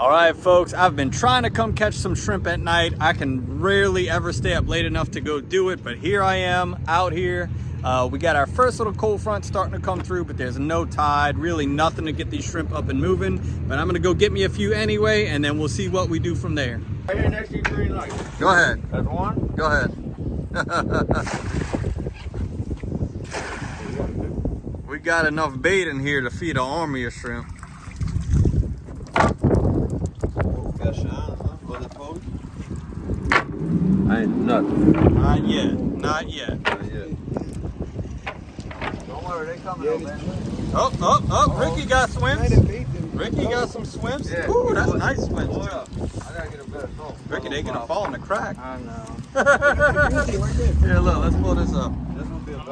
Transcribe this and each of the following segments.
All right, folks, I've been trying to come catch some shrimp at night. I can rarely ever stay up late enough to go do it, but here I am out here. We got our first little cold front starting to come through, but there's no tide, really nothing to get these shrimp up and moving. But I'm gonna go get me a few anyway, and then we'll see what we do from there. Right here next to your green light. Go ahead. That's one? Go ahead. We got enough bait in here to feed an army of shrimp. Ain't nothing. Not yet. Not yet. Not yet. Don't worry, they coming up, man. Oh, Ricky got swims. Ricky got some swims. Yeah. Ooh, that's nice swims Hold too. up. I gotta get a better throw. Ricky, they gonna fall in the crack. I know. Here, look, let's pull this up. This one feel better.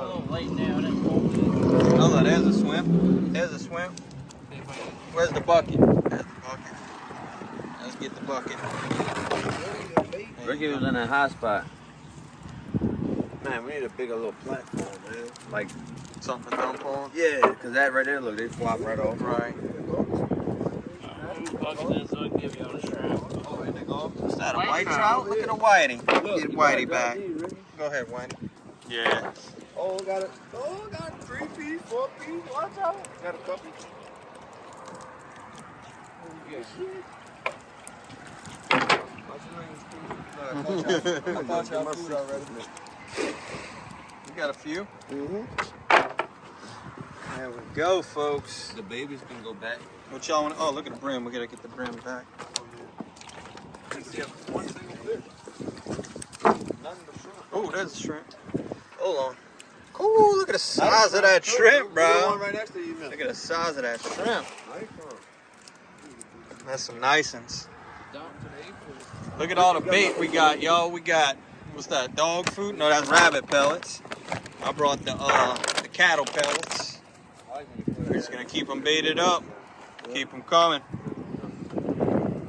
Oh, look, there's a swim. There's a swim. Where's the bucket? There's the bucket. Let's get the bucket. Ricky was in a high spot. Man, we need a bigger little platform, man. Like Something to dump on. yeah, cause that right there, look, they flop right off. Right. Oh, and they go. Is that a white trout? Look at a whitey. Get whitey back. Go ahead, whitey. Yeah. Oh, got it. Oh, got it. 3 piece, 4 piece. Watch out. Got a couple. You got a few? Mm-hmm. There we go, folks. The babies can go back. What y'all want? Oh, look at the brim. We gotta get the brim back. Oh, there's a shrimp. Hold on. Oh, look at the size of that shrimp, bro. Right next to you, man. Look at the size of that shrimp. That's some nice ones. Look at all the bait we got, y'all. We got, what's that, dog food? No, that's rabbit pellets. I brought the cattle pellets. We're just gonna keep them baited up. Keep them coming.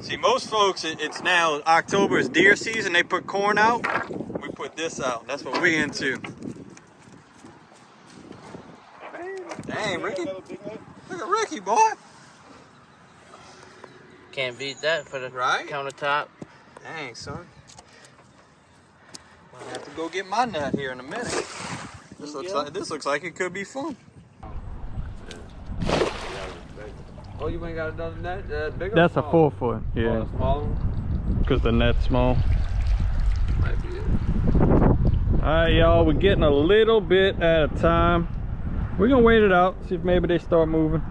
See, most folks, it's now October is deer season. They put corn out. We put this out. That's what we into. Dang, Ricky. Look at Ricky, boy. Can't beat that for the Right? countertop. Dang, son. I'll have to go get my net here in a minute. This looks like it could be fun. Oh, you ain't got another net? Bigger? That's a small? 4-foot, Oh, yeah. a small one? Because the net's small. Might be it. Alright, y'all, we're getting a little bit at a time. We're gonna wait it out, see if maybe they start moving.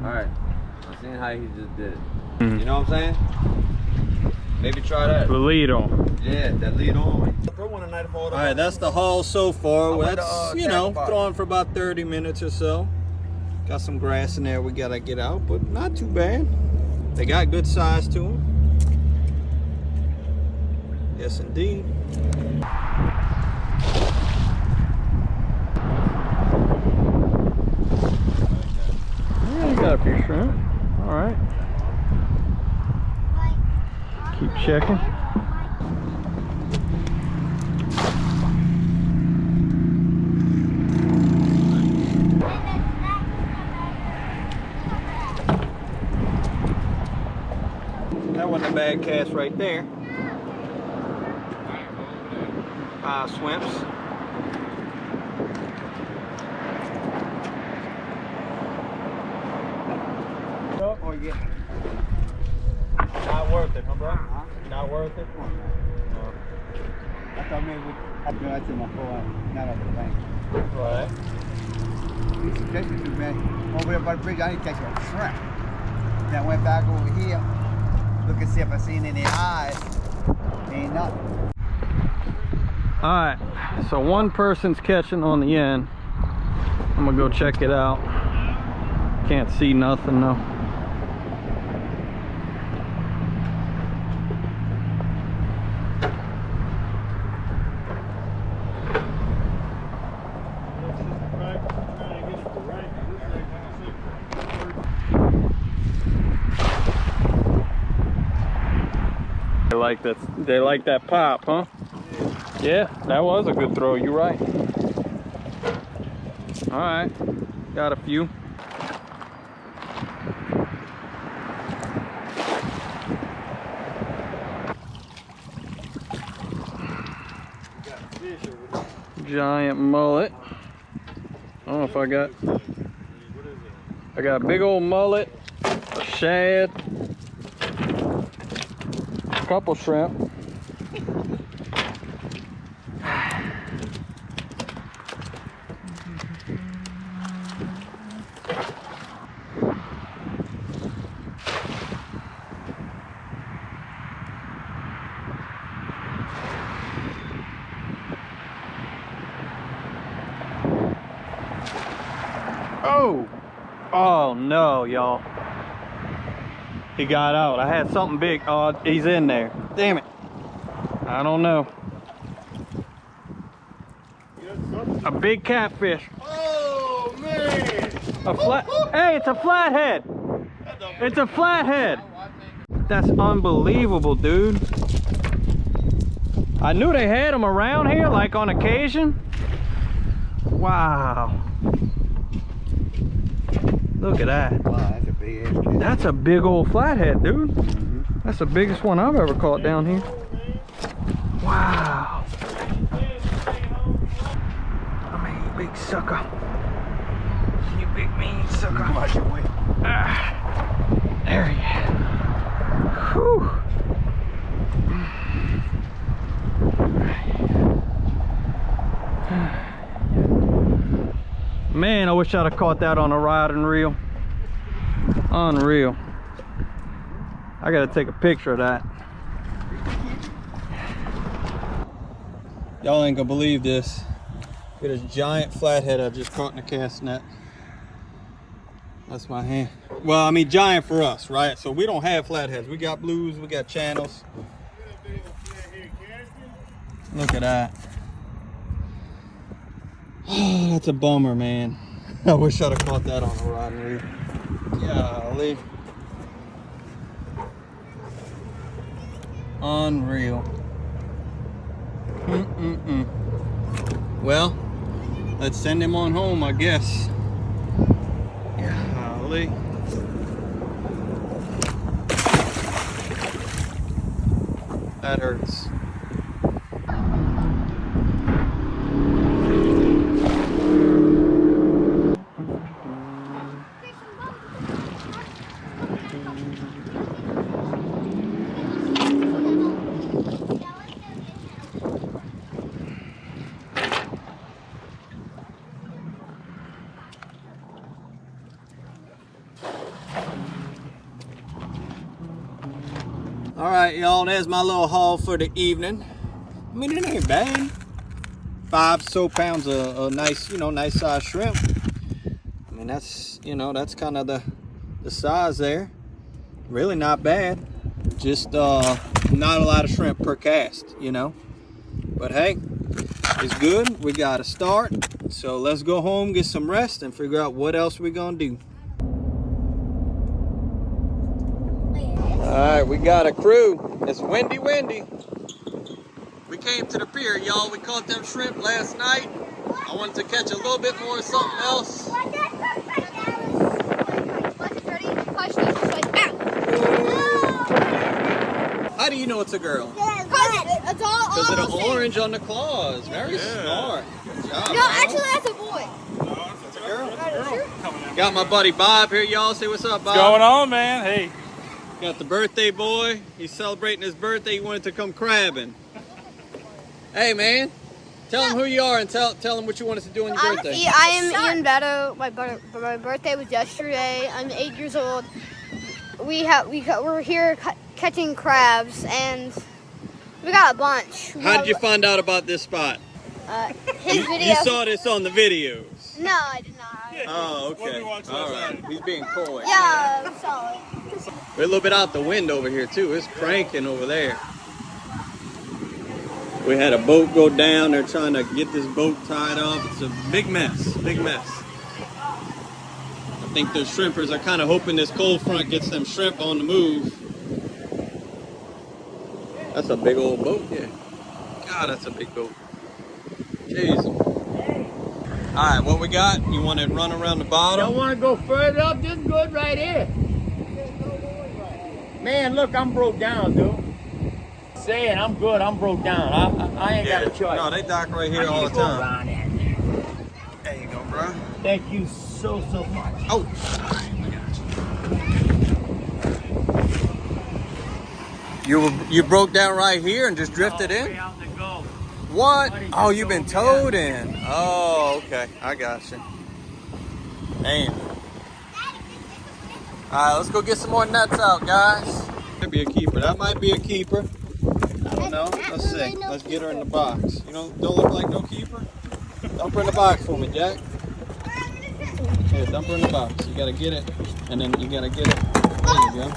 Alright. I'm seeing how he just did it. You know what I'm saying? Maybe try that. The lead on. Yeah, that lead on. Throw one tonight if all the Alright, that's the haul so far. I went That's, to, you know, Jackpot. throwing for about 30 minutes or so. Got some grass in there we gotta get out, but not too bad. They got good size to them. Yes, indeed. Yeah, you got a few shrimp. Alright. Keep checking. That wasn't a bad cast right there. 5 swims. Or you not worth it, huh, bro? Not worth it. I thought maybe I'd go out to my boy, not up the bank. Right. These fishing too bad. Over there by the bridge, I didn't catch a shrimp. Then I went back over here, look and see if I seen any eyes. Ain't nothing. Alright, so one person's catching on the end. I'm gonna go check it out. Can't see nothing though. They like that pop, huh? Yeah, that was a good throw, you're right. All right, got a few. Giant mullet. I don't know if I got a big old mullet, a shad, a couple shrimp. Oh no, y'all. He got out. I had something big. Oh, he's in there. Damn it. I don't know. A big catfish. Oh man! A flat. Hey, it's a flathead. It's a flathead. That's unbelievable, dude. I knew they had them around here, like on occasion. Wow. Look at that. Wow, that's a big ass cat. That's a big old flathead, dude. That's the biggest one I've ever caught down here. Wow. I mean, you big sucker. You big mean sucker. Watch your way. Ah, there he is. Whew. Man, I wish I'd have caught that on a rod and reel. Unreal. I gotta take a picture of that. Y'all ain't gonna believe this. Look at this giant flathead I just caught in a cast net. That's my hand. Well, I mean giant for us, right? So we don't have flatheads. We got blues, we got channels. Look at that. Oh, that's a bummer, man. I wish I'd have caught that on a rod and reel. Golly. Unreal. Well, let's send him on home, I guess. Golly. That hurts. All right, y'all, there's my little haul for the evening. I mean, it ain't bad. 5 so pounds of nice, nice size shrimp. I mean, that's, that's kind of the size there. Really not bad. Just not a lot of shrimp per cast, But hey, it's good. We got to start. So let's go home, get some rest, and figure out what else we're going to do. All right, we got a crew. It's windy. We came to the pier, y'all. We caught them shrimp last night. I wanted to catch a little bit more of something else. How do you know it's a girl? Because of the orange on the claws. Very smart. Good job. No, actually, that's a boy. That's a girl. Got my buddy Bob here, y'all. Say what's up, Bob. What's going on, man? Hey. Got the birthday boy. He's celebrating his birthday. He wanted to come crabbing. Hey, man. Tell him who you are and tell him what you wanted to do on your birthday. I am Ian Beto. My birthday was yesterday. I'm 8 years old. We're here catching crabs, and we got a bunch. How did you find out about this spot? His video. You saw this on the videos. No, I did not. Oh, okay. All right. He's being coy. Yeah, I saw it. We're a little bit out the wind over here too. It's cranking over there. We had a boat go down. They're trying to get this boat tied up. It's a big mess. Big mess. I think the shrimpers are kind of hoping this cold front gets them shrimp on the move. That's a big old boat, yeah. God, that's a big boat. Jeez. right, what we got? You want to run around the bottom? Don't want to go further up. This is good right here. Man, look, I'm broke down, dude. Saying I'm good. I'm broke down. I ain't got a choice. No, they dock right here all the time. There you go, bro. Thank you so much. Oh. You broke down right here and just drifted in? What? Oh, you've been towed in. Oh, okay. I got you. Damn. All right, let's go get some more nuts out, guys. Might be a keeper. That might be a keeper. I don't know. Let's see. Let's get her in the box. You don't look like no keeper? Dump her in the box for me, Jack. Here, dump her in the box. You gotta get it, and then you gotta get it. There you go.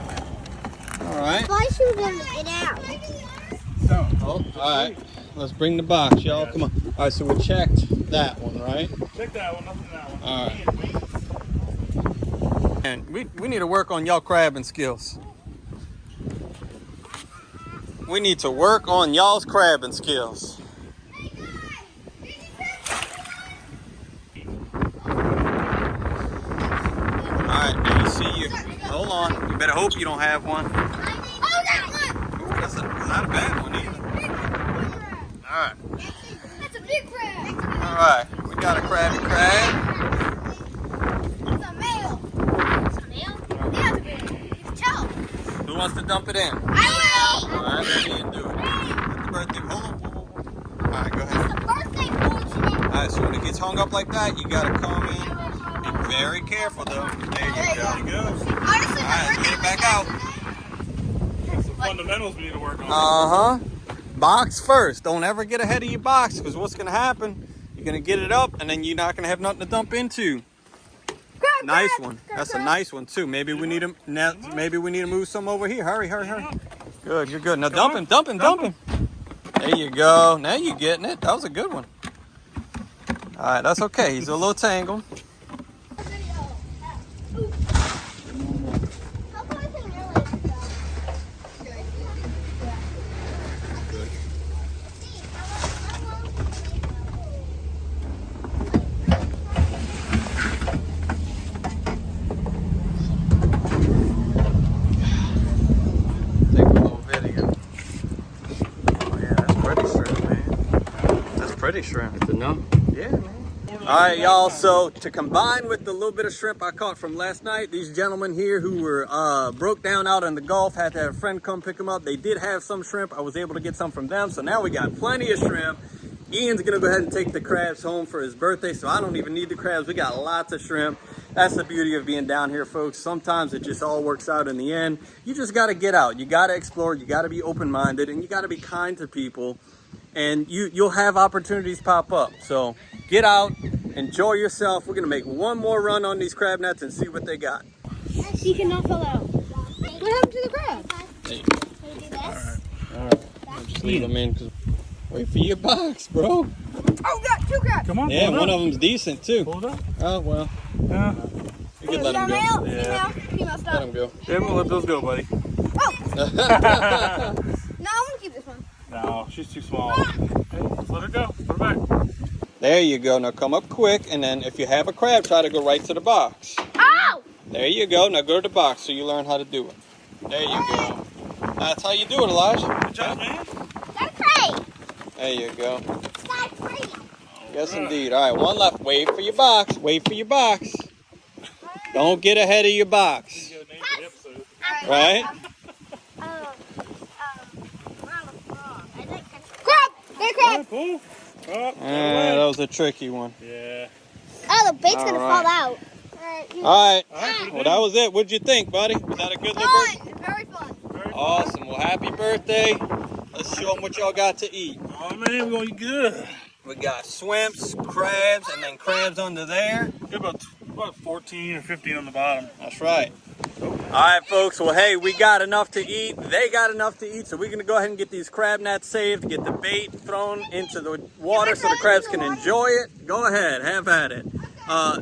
All right. Why should we get out? Oh, all right. Let's bring the box, y'all. Come on. All right, so we checked that one, right? Check that one, nothing that one. All right. And we need to work on y'all crabbing skills. We need to work on y'all's crabbing skills. All right, now you see you. Hold on. You better hope you don't have one. Oh, that one! Ooh, that's not a bad one either. All right. That's a big crab. All right. We got a crabby crab. It's a male. It's a male? Yeah, it's a male. It's a chow. Who wants to dump it in? I will! All right, let me do it. Happy birthday. Hold on. All right, go ahead. It's the birthday fortune. All right, so when it gets hung up like that, you got to come in. Be very careful, though. There you go. All right, let's get it back out. Some fundamentals we need to work on. Uh-huh. Box first. Don't ever get ahead of your box, because what's going to happen, you're going to get it up, and then you're not going to have nothing to dump into. Nice one. That's a nice one, too. Maybe we need to move some over here. Hurry. Good, you're good. Now dump him. There you go. Now you're getting it. That was a good one. All right, that's okay. He's a little tangled. Take a little video. Oh yeah, that's pretty shrimp, man. That's pretty shrimp. That's enough? Yeah, man. All right, y'all. So to combine with the little bit of shrimp I caught from last night, these gentlemen here who were broke down out in the Gulf had to have a friend come pick them up. They did have some shrimp. I was able to get some from them. So now we got plenty of shrimp. Ian's gonna go ahead and take the crabs home for his birthday, so I don't even need the crabs. We got lots of shrimp. That's the beauty of being down here, folks. Sometimes it just all works out in the end. You just gotta get out. You gotta explore. You gotta be open-minded, and you gotta be kind to people. And you'll have opportunities pop up. So get out, enjoy yourself. We're gonna make one more run on these crab nets and see what they got. He cannot fall out. What happened to the crab? There you go. All right. I'll just leave them in. Wait for your box, bro. Oh, got two crabs. Come on, Yeah, pull it one up. of them's decent too. Pull it up. Oh well. Yeah. You can let them go. Male, Yeah. female, Let stop. them go. Yeah, we'll let those go, buddy. Oh, no, I want to keep this one. No, she's too small. Hey, let's let her go. Put her back. There you go. Now come up quick, and then if you have a crab, try to go right to the box. Oh! There you go. Now go to the box so you learn how to do it. There you go. That's how you do it, Elijah. Good job, man. That's great. There you go. That's great. Yes, indeed. All right, one left. Wait for your box. Wait for your box. Don't get ahead of your box. Good name for the episode. Right? Crab! There, crab! Pull. Up. That was a tricky one. Yeah. Oh, the bait's gonna All right. fall out. All right. All right, put it Well, in. that was it. What'd you think, buddy? Was that a good little birthday? Fun! Very fun. Very fun. Awesome. Well, happy birthday. Let's show them what y'all got to eat. Oh, man, we're going to eat good. We got shrimps, crabs, and then crabs under there. Get about 14 or 15 on the bottom. That's right. All right, folks. Well, hey, we got enough to eat. They got enough to eat. So we're going to go ahead and get these crab nets saved, get the bait thrown into the water so the crabs can enjoy it. Go ahead. Have at it.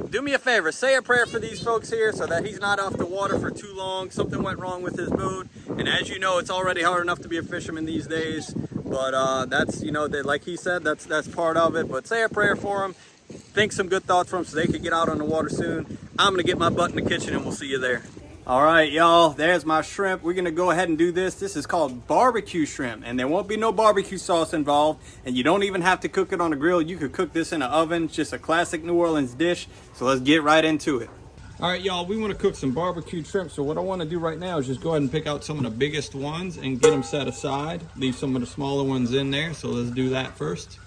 Do me a favor. Say a prayer for these folks here so that he's not off the water for too long. Something went wrong with his boat. And as you know, it's already hard enough to be a fisherman these days. But that's, you know, like he said, that's part of it. But say a prayer for him. think some good thoughts from them so they could get out on the water soon. I'm gonna get my butt in the kitchen and we'll see you there. All right, y'all, there's my shrimp. We're gonna go ahead and do this. This is called barbecue shrimp, and there won't be no barbecue sauce involved, and you don't even have to cook it on a grill. You could cook this in an oven. It's just a classic New Orleans dish. So let's get right into it. All right, y'all, we want to cook some barbecue shrimp. So what I want to do right now is just go ahead and pick out some of the biggest ones and get them set aside. Leave some of the smaller ones in there. So let's do that first.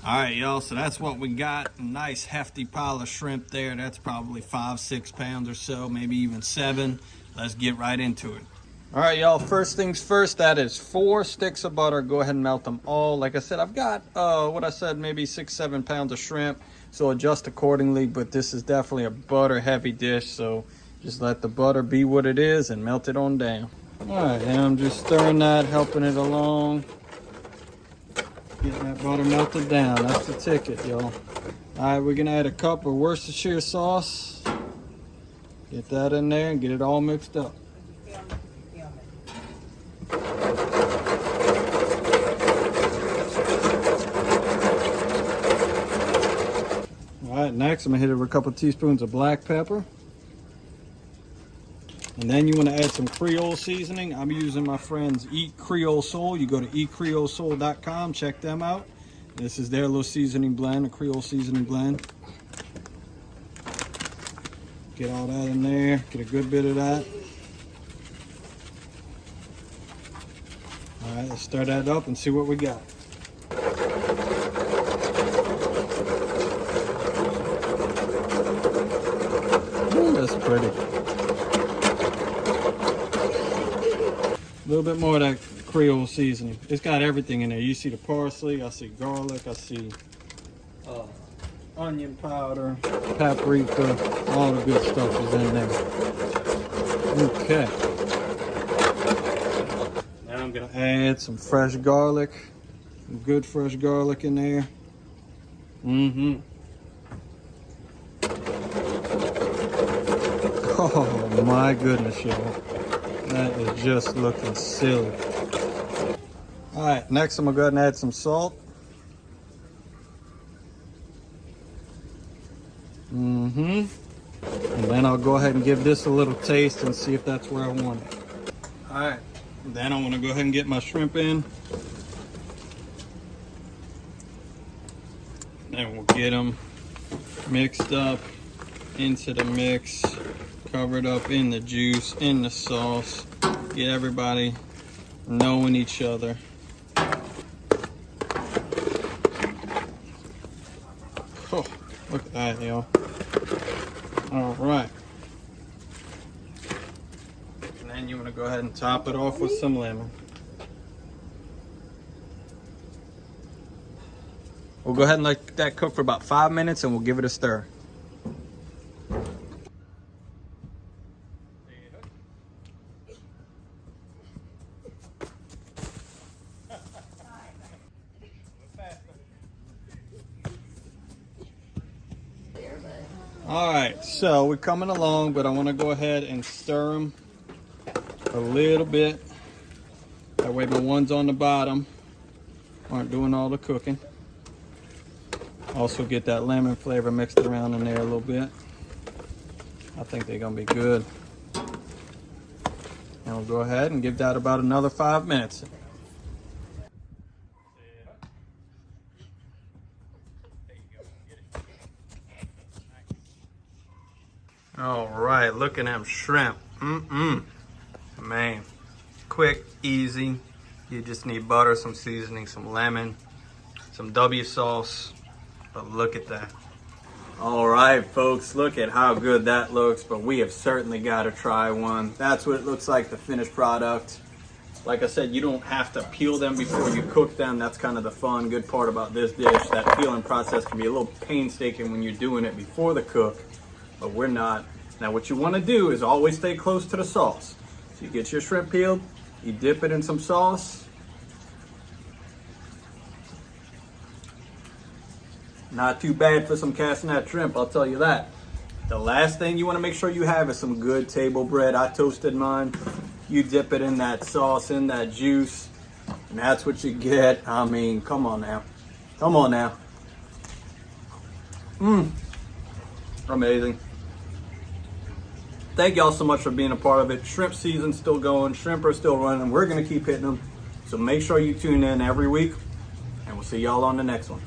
All right, y'all, so that's what we got. A nice hefty pile of shrimp there. That's probably 5-6 pounds or so, maybe even 7. Let's get right into it. All right, y'all, first things first, that is 4 sticks of butter. Go ahead and melt them all. Like I said, I've got, maybe 6-7 pounds of shrimp, so adjust accordingly, but this is definitely a butter heavy dish, so just let the butter be what it is and melt it on down. All right, and I'm just stirring that, helping it along. Getting that butter melted down. That's the ticket, y'all. All right, we're gonna add a cup of Worcestershire sauce. Get that in there and get it all mixed up. All right, next I'm gonna hit it with a couple teaspoons of black pepper. And then you want to add some Creole seasoning. I'm using my friends Eat Creole Soul. You go to eatcreolesoul.com, check them out. This is their little seasoning blend, a Creole seasoning blend. Get all that in there, get a good bit of that. All right, let's stir that up and see what we got. Ooh, that's pretty. A little bit more of that Creole seasoning. It's got everything in there. You see the parsley, I see garlic, I see onion powder, paprika, all the good stuff is in there. Okay. Now I'm gonna add some fresh garlic, some good fresh garlic in there. Oh my goodness, y'all. That is just looking silly. All right, next I'm gonna go ahead and add some salt. And then I'll go ahead and give this a little taste and see if that's where I want it. All right, then I wanna go ahead and get my shrimp in. And we'll get them mixed up into the mix. Covered up in the juice, in the sauce. Get everybody knowing each other. Oh, look at that, y'all. All right. And then you want to go ahead and top it off with some lemon. We'll go ahead and let that cook for about 5 minutes and we'll give it a stir. All right, so we're coming along, but I want to go ahead and stir them a little bit. That way the ones on the bottom aren't doing all the cooking. Also get that lemon flavor mixed around in there a little bit. I think they're gonna be good. And we'll go ahead and give that about another 5 minutes. All right, look at them shrimp. Man, quick, easy. You just need butter, some seasoning, some lemon, some W sauce. But look at that. All right, folks, look at how good that looks, but we have certainly got to try one. That's what it looks like, the finished product. Like I said, you don't have to peel them before you cook them. That's kind of the fun, good part about this dish. That peeling process can be a little painstaking when you're doing it before the cook, but we're not. Now what you want to do is always stay close to the sauce. So you get your shrimp peeled, you dip it in some sauce. Not too bad for some castanet shrimp, I'll tell you that. The last thing you want to make sure you have is some good table bread. I toasted mine. You dip it in that sauce, in that juice, and that's what you get. I mean, come on now. Come on now. Amazing. Thank y'all so much for being a part of it. Shrimp season's still going. Shrimp are still running. We're going to keep hitting them. So make sure you tune in every week. And we'll see y'all on the next one.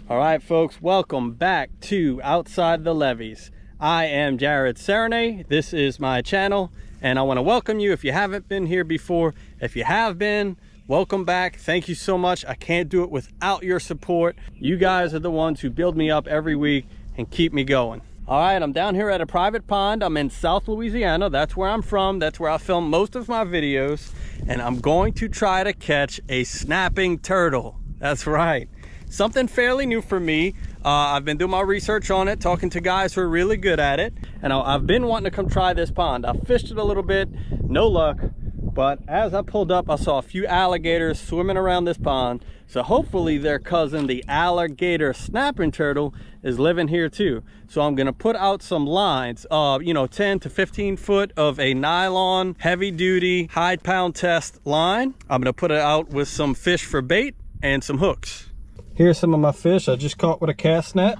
All right, folks. Welcome back to Outside the Levees. I am Jared Serenay. This is my channel. And I want to welcome you if you haven't been here before. If you have been, welcome back. Thank you so much. I can't do it without your support. You guys are the ones who build me up every week and keep me going. All right, I'm down here at a private pond. I'm in South Louisiana. That's where I'm from. That's where I film most of my videos. And I'm going to try to catch a snapping turtle. That's right. Something fairly new for me. I've been doing my research on it, talking to guys who are really good at it. And I've been wanting to come try this pond. I fished it a little bit, no luck. But as I pulled up, I saw a few alligators swimming around this pond. So hopefully their cousin, the alligator snapping turtle, is living here too. So I'm gonna put out some lines, 10 to 15 foot of a nylon, heavy duty, high pound test line. I'm gonna put it out with some fish for bait and some hooks. Here's some of my fish I just caught with a cast net.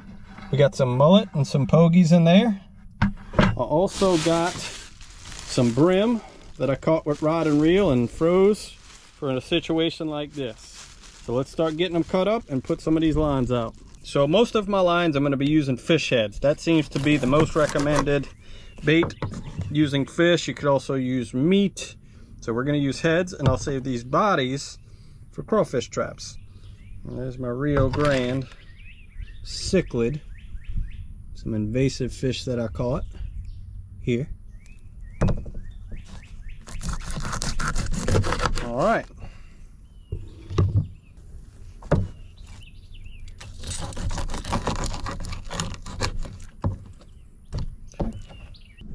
We got some mullet and some pogies in there. I also got some brim that I caught with rod and reel and froze for a situation like this. So let's start getting them cut up and put some of these lines out. So most of my lines I'm going to be using fish heads. That seems to be the most recommended bait using fish. You could also use meat. So we're going to use heads, and I'll save these bodies for crawfish traps. And there's my Rio Grande cichlid. Some invasive fish that I caught here. All right.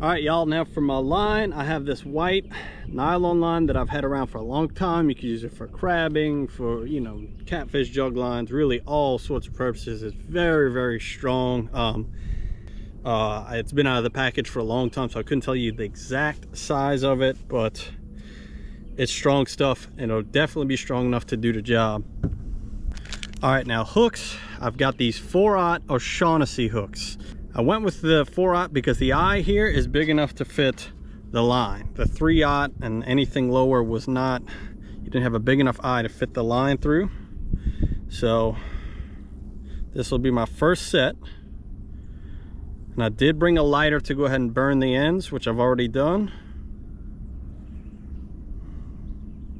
All right, y'all, now for my line, I have this white nylon line that I've had around for a long time. You can use it for crabbing, for, catfish jug lines, really all sorts of purposes. It's very, very strong. It's been out of the package for a long time, so I couldn't tell you the exact size of it, but it's strong stuff, and it'll definitely be strong enough to do the job. All right, now hooks. I've got these 4/0 O'Shaughnessy hooks. I went with the 4/0 because the eye here is big enough to fit the line. The 3/0 and anything lower was not, you didn't have a big enough eye to fit the line through. So this will be my first set. And I did bring a lighter to go ahead and burn the ends, which I've already done.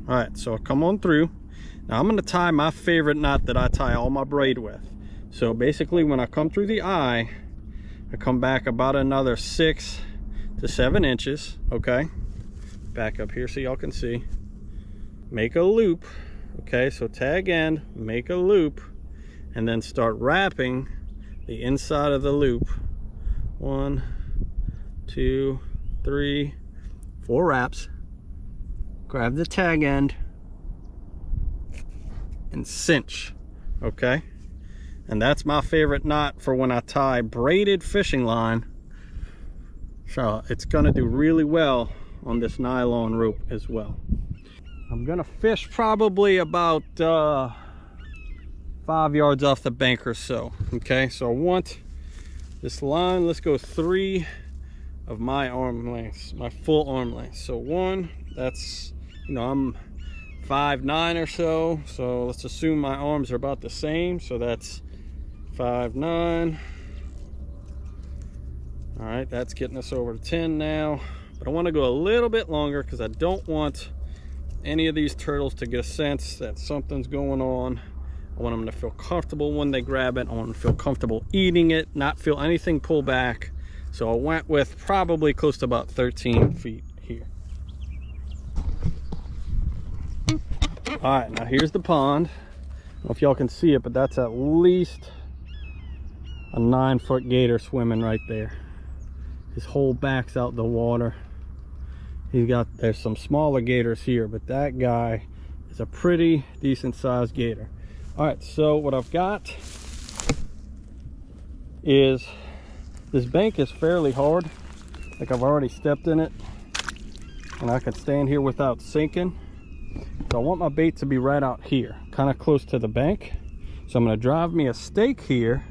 All right, so I'll come on through. Now I'm gonna tie my favorite knot that I tie all my braid with. So basically when I come through the eye, I come back about another 6 to 7 inches, okay? Back up here so y'all can see. Make a loop, okay? So tag end, make a loop, and then start wrapping the inside of the loop. 1, 2, 3, 4 wraps. Grab the tag end and cinch, okay? And that's my favorite knot for when I tie braided fishing line. So it's gonna do really well on this nylon rope as well. I'm gonna fish probably about 5 yards off the bank or so, okay? So I want this line, let's go 3 of my arm lengths, my full arm length. So 1, that's, I'm 5'9" or so, so let's assume my arms are about the same, so that's 5'9". All right, that's getting us over to 10 now, but I want to go a little bit longer because I don't want any of these turtles to get a sense that something's going on. I want them to feel comfortable when they grab it. I want them to feel comfortable eating it, not feel anything pull back. So I went with probably close to about 13 feet here. All right, now here's the pond. I don't know if y'all can see it, but that's at least a 9-foot gator swimming right there. His whole back's out the water. There's some smaller gators here, but that guy is a pretty decent sized gator. All right, so what I've got is, this bank is fairly hard. Like I've already stepped in it, and I could stand here without sinking. So I want my bait to be right out here, kind of close to the bank. So I'm gonna drive me a stake here,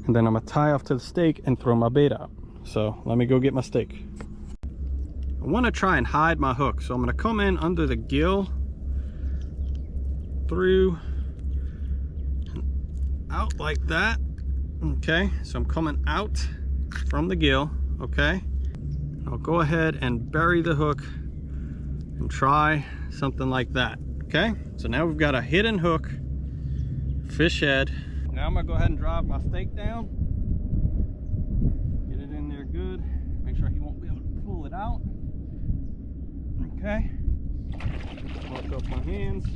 and then I'm gonna tie off to the stake and throw my bait out. So let me go get my stake. I wanna try and hide my hook. So I'm gonna come in under the gill, through, out like that. Okay, so I'm coming out from the gill, okay? I'll go ahead and bury the hook and try something like that, okay? So now we've got a hidden hook, fish head. Now I'm gonna go ahead and drive my stake down. Get it in there good. Make sure he won't be able to pull it out. Okay. Lock up my hands.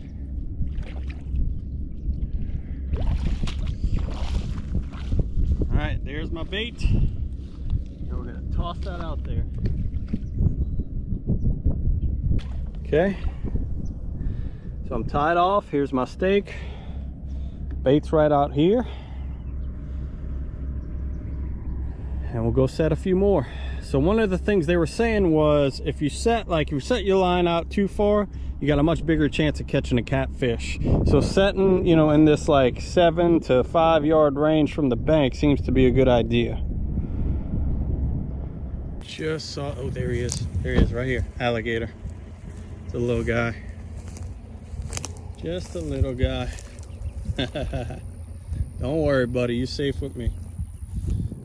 All right, there's my bait. Now we're gonna toss that out there. Okay. So I'm tied off. Here's my stake. Bait's right out here. And we'll go set a few more. So one of the things they were saying was if you set your line out too far, you got a much bigger chance of catching a catfish. So setting, you know, in this like 7 to 5 yard range from the bank seems to be a good idea. Just saw, oh, there he is. There he is, right here. Alligator. It's a little guy. Just a little guy. Don't worry, buddy. You're safe with me.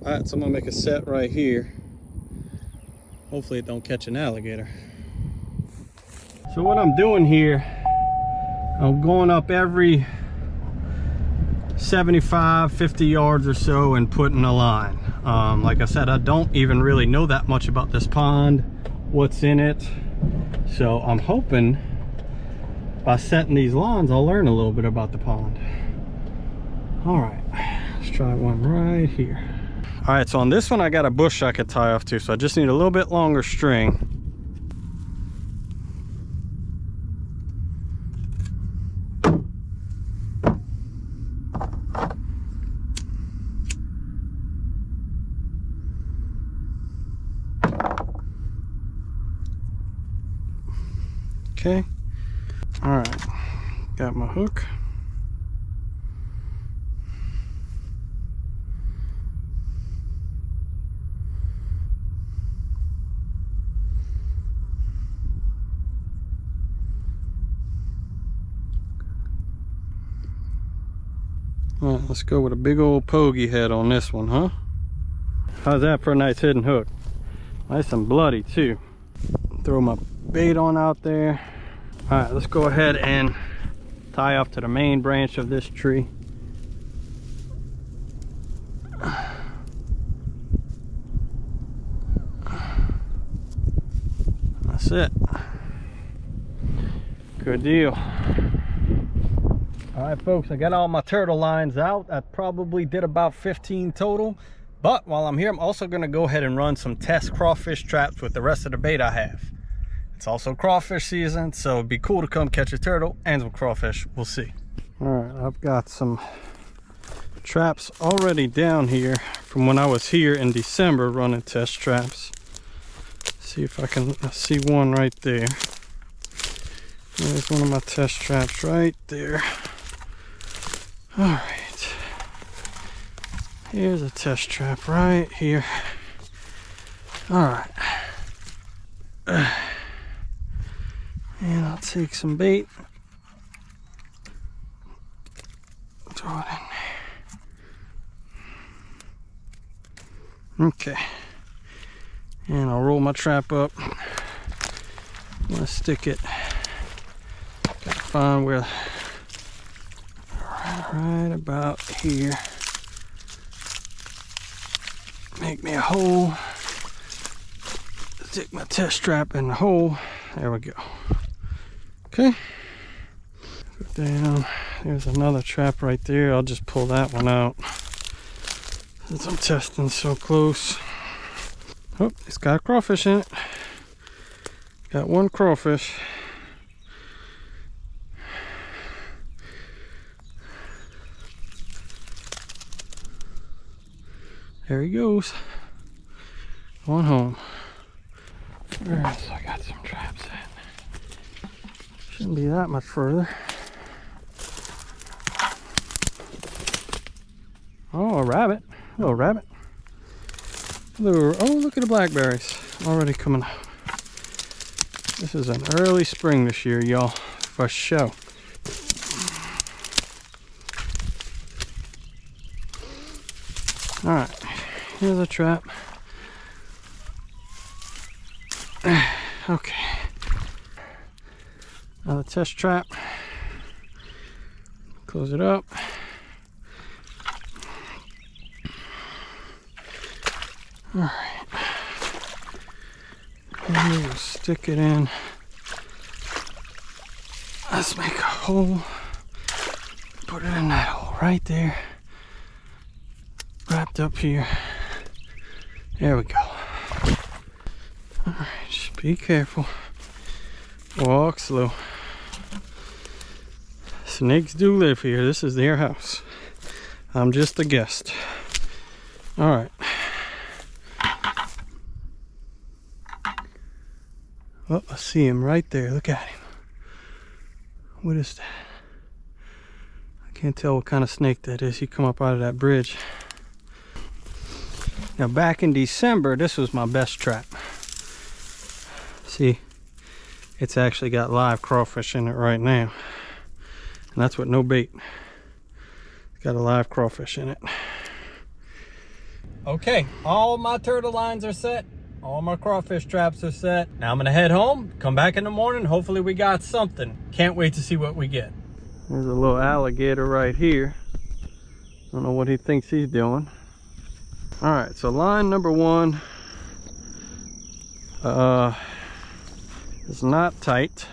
All right, so I'm gonna make a set right here. Hopefully it don't catch an alligator. So what I'm doing here, I'm going up every 75, 50 yards or so and putting a line. Like I said, I don't even really know that much about this pond, what's in it. So I'm hoping by setting these lines, I'll learn a little bit about the pond. All right, let's try one right here. All right, so on this one, I got a bush I could tie off to, so I just need a little bit longer string. Okay, all right, got my hook. All right, let's go with a big old pokey head on this one, huh? How's that for a nice hidden hook? Nice and bloody too. Throw my bait on out there. All right, let's go ahead and tie off to the main branch of this tree. That's it. Good deal. All right, folks, I got all my turtle lines out. I probably did about 15 total. But while I'm here, I'm also gonna go ahead and run some test crawfish traps with the rest of the bait I have. It's also crawfish season, so it'd be cool to come catch a turtle and some crawfish. We'll see. All right, I've got some traps already down here from when I was here in December running test traps. See if I can see one right there. There's one of my test traps right there. All right, here's a test trap right here. All right, and I'll take some bait, throw it in there. Okay, and I'll roll my trap up. I'm gonna stick it, gotta find where, right about here. Make me a hole, stick my test trap in the hole. There we go. Okay, go down. There's another trap right there. I'll just pull that one out since I'm testing so close. Oh, it's got a crawfish in it. Got one crawfish. There he goes. Going home. Where else I got some traps at? Shouldn't be that much further. Oh, a rabbit. Hello, rabbit. Hello. Oh, look at the blackberries already coming out. This is an early spring this year, y'all, for sure. All right, here's a trap. Okay. Now the test trap. Close it up. All right. And we'll stick it in. Let's make a hole. Put it in that hole right there. Wrapped up here. There we go. All right, just be careful. Walk slow. Snakes do live here. This is their house. I'm just a guest. All right. Oh, I see him right there. Look at him. What is that? I can't tell what kind of snake that is. He come up out of that bridge. Now back in December, this was my best trap. See, it's actually got live crawfish in it right now. And that's with no bait. It's got a live crawfish in it. Okay, all my turtle lines are set. All my crawfish traps are set. Now I'm gonna head home, come back in the morning. Hopefully we got something. Can't wait to see what we get. There's a little alligator right here. Don't know what he thinks he's doing. All right, so line number 1 is not tight.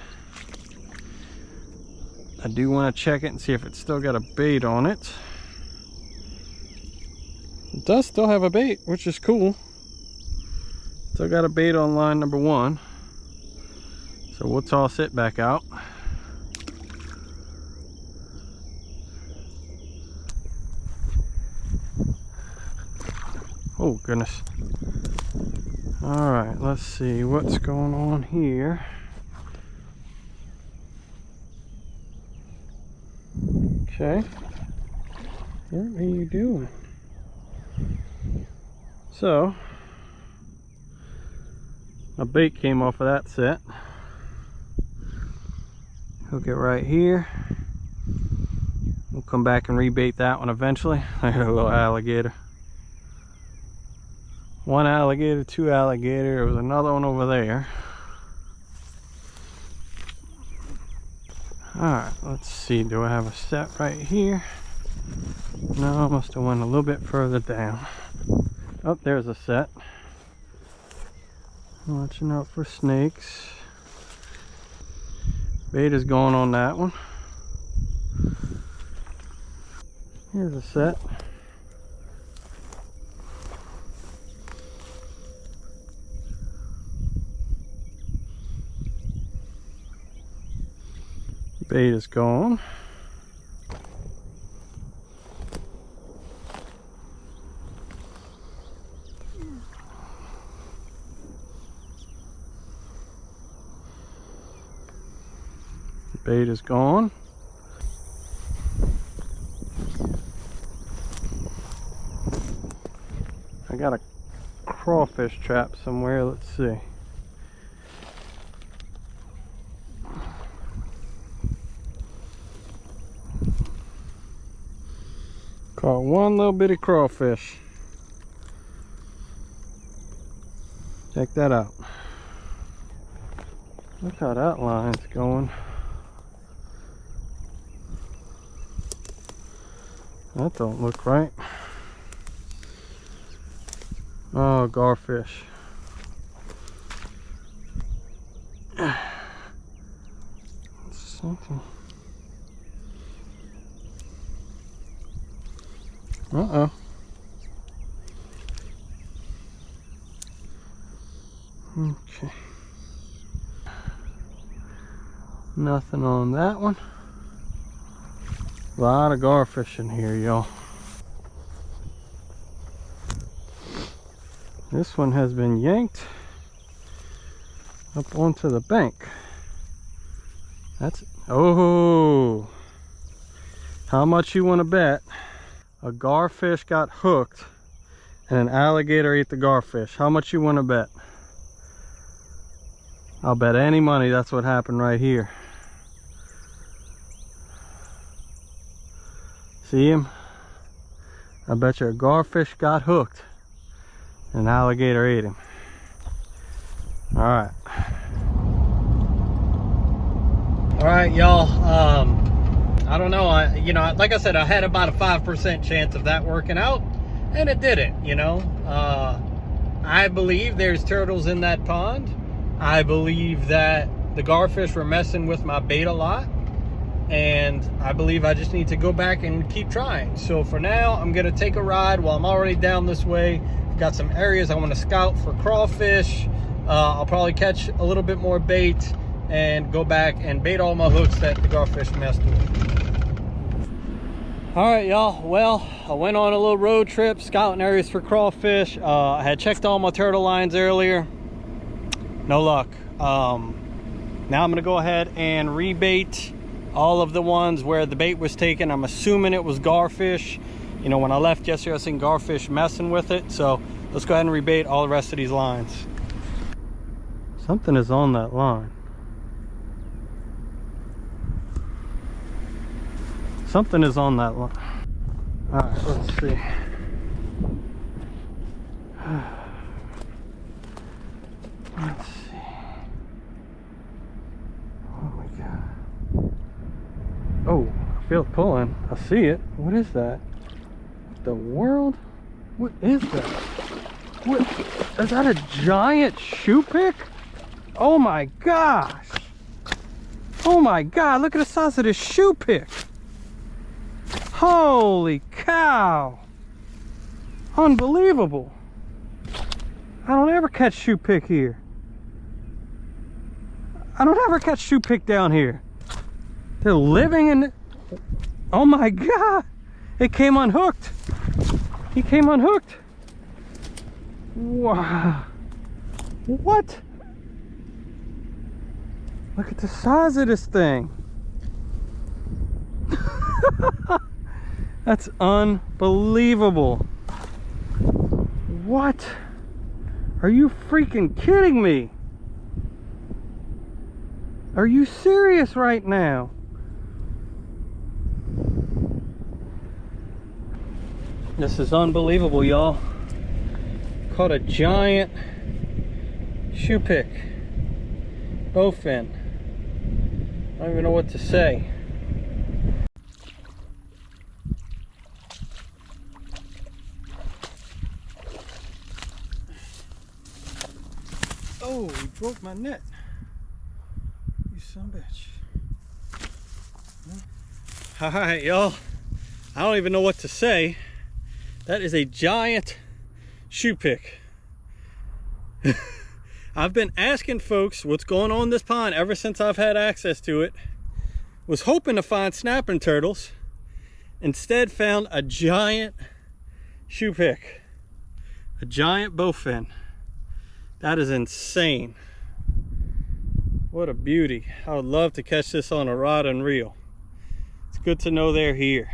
I do want to check it and see if it's still got a bait on it. It does still have a bait, which is cool. Still got a bait on line number 1. So we'll toss it back out. Oh goodness. All right, let's see what's going on here. Okay. What are you doing? So, a bait came off of that set. Hook it right here. We'll come back and rebait that one eventually. There's a little alligator. 1 alligator, 2 alligator. There was another one over there. Alright, let's see. Do I have a set right here? No, I must have went a little bit further down. Oh, there's a set. Watching out for snakes. Bait is going on that one. Here's a set. Bait is gone. Bait is gone. I got a crawfish trap somewhere. Let's see. Caught one little bitty crawfish. Check that out. Look how that line's going. That don't look right. Oh, garfish. Something. Uh-oh. Okay. Nothing on that one. A lot of garfish in here, y'all. This one has been yanked up onto the bank. That's, oh, how much you want to bet a garfish got hooked and an alligator ate the garfish? How much you want to bet? I'll bet any money that's what happened right here. See him? I bet you a garfish got hooked and an alligator ate him. All right. All right, y'all. I don't know. Like I said, I had about a 5% chance of that working out, and it didn't. I believe there's turtles in that pond. I believe that the garfish were messing with my bait a lot, and I believe I just need to go back and keep trying. So for now, I'm gonna take a ride while I'm already down this way. I've got some areas I want to scout for crawfish. I'll probably catch a little bit more bait and go back and bait all my hooks that the garfish messed with. All right, y'all. Well, I went on a little road trip scouting areas for crawfish. I had checked all my turtle lines earlier. No luck. Now I'm gonna go ahead and rebait all of the ones where the bait was taken. I'm assuming it was garfish. When I left yesterday, I seen garfish messing with it. So let's go ahead and rebait all the rest of these lines. Something is on that line. Something is on that line. All right, let's see. Let's see. Oh my God. Oh, I feel it pulling. I see it. What is that? What the world? What is that? What? Is that a giant shoe pick? Oh my gosh. Oh my God, look at the size of this shoe pick. Holy cow. Unbelievable. I don't ever catch shoe pick here. I don't ever catch shoe pick down here. They're living in... Oh my God. It came unhooked. He came unhooked. Wow. What? Look at the size of this thing. That's unbelievable. What? Are you freaking kidding me? Are you serious right now? This is unbelievable, y'all. Caught a giant shoe pick. Bowfin. I don't even know what to say. Oh, he broke my net. You son of a bitch. Alright, y'all. I don't even know what to say. That is a giant shoe pick. I've been asking folks what's going on in this pond ever since I've had access to it. Was hoping to find snapping turtles. Instead found a giant shoe pick. A giant bowfin. That is insane. What a beauty. I would love to catch this on a rod and reel. It's good to know they're here.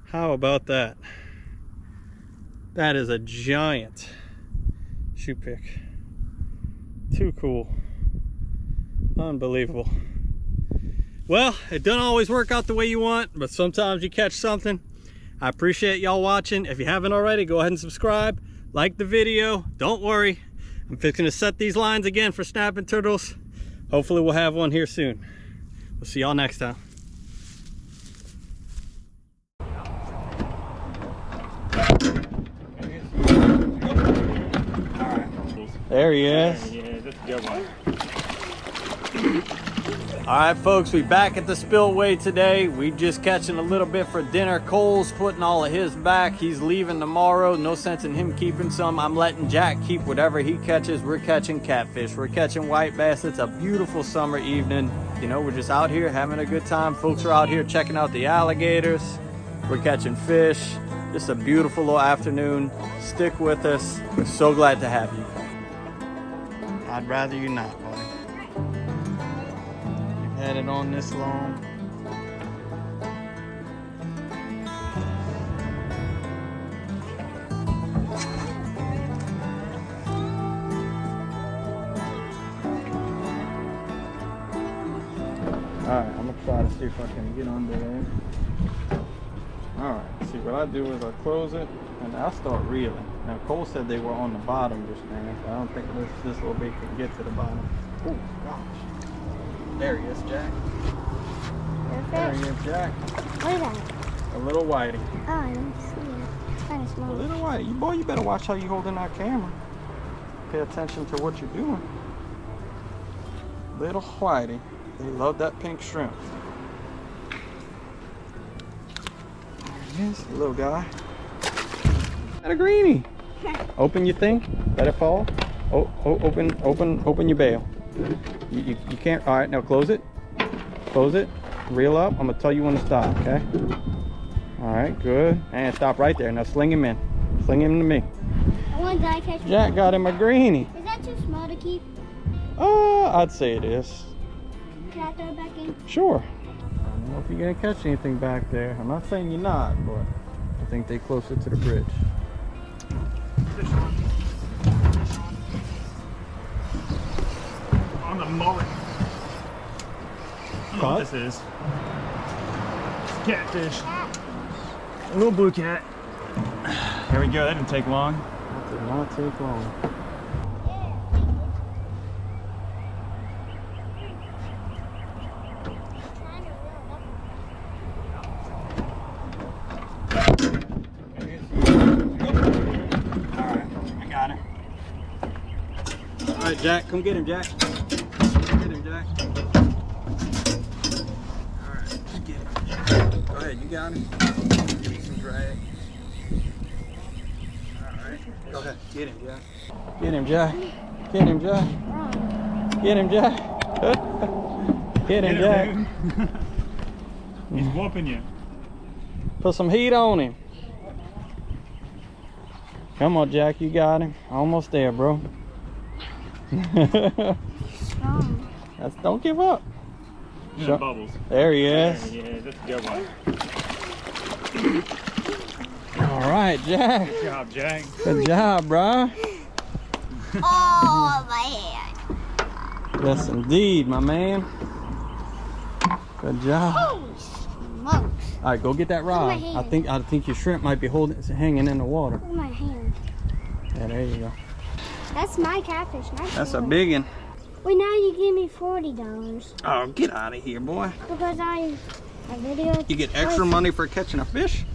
How about that? That is a giant shoe pick. Too cool. Unbelievable. Well, it doesn't always work out the way you want, but sometimes you catch something. I appreciate y'all watching. If you haven't already, go ahead and subscribe. Like the video. Don't worry. I'm fixing to set these lines again for snapping turtles. Hopefully we'll have one here soon. We'll see y'all next time. There he is. Yeah, that's a good one. All right, folks, we back at the spillway today. We just catching a little bit for dinner. Cole's putting all of his back. He's leaving tomorrow. No sense in him keeping some. I'm letting Jack keep whatever he catches. We're catching catfish. We're catching white bass. It's a beautiful summer evening. We're just out here having a good time. Folks are out here checking out the alligators. We're catching fish. Just a beautiful little afternoon. Stick with us. We're so glad to have you. I'd rather you not, buddy. Had it on this long. Alright, I'm gonna try to see if I can get under there. Alright, see what I do is I close it and I'll start reeling. Now Cole said they were on the bottom just now, so I don't think this little bait can get to the bottom. Oh gosh. There he is, Jack. There he is, Jack. What is that? A little whitey. Oh, I don't see it. Kind of A small. little whitey. You boy, you better watch how you holding that camera. Pay attention to what you're doing. Little whitey. They love that pink shrimp. There he is, little guy. And a greenie. Open your thing. Let it fall. Oh, open your bail. You can't. All right, now close it. Close it. Reel up. I'm gonna tell you when to stop. Okay. All right, good. And stop right there. Now sling him in. Sling him to me. The ones I catch. Jack got him a greenie. Is that too small to keep? I'd say it is. Can I throw it back in? Sure. I don't know if you're gonna catch anything back there. I'm not saying you're not, but I think they're closer to the bridge. On the mullet. I don't know what this is. It's a catfish. A little blue cat. There we go. That didn't take long. That did not take long. All right, Jack, come get him, Jack. Come get him, Jack. All right, just get him. Go ahead, you got him. Give me some drag. All right, go ahead, get him, Jack. Get him, Jack. Get him, Jack. Get him, Jack. Get him, Jack. He's whooping you. Put some heat on him. Come on, Jack, you got him. Almost there, bro. That's, don't give up. Yeah, bubbles. There he is. Yeah, that's a good one. All right, Jack. Good job, Jack. Good job, bro. Oh, my hand. Yes, indeed, my man. Good job. Holy smokes. All right, go get that rod. Look at my hand. I think your shrimp might be hanging in the water. Look at my hand. Yeah, there you go. That's my catfish. That's a big one. Wait, now you give me $40. Oh, get out of here, boy. Because I videoed. You get extra money for catching a fish?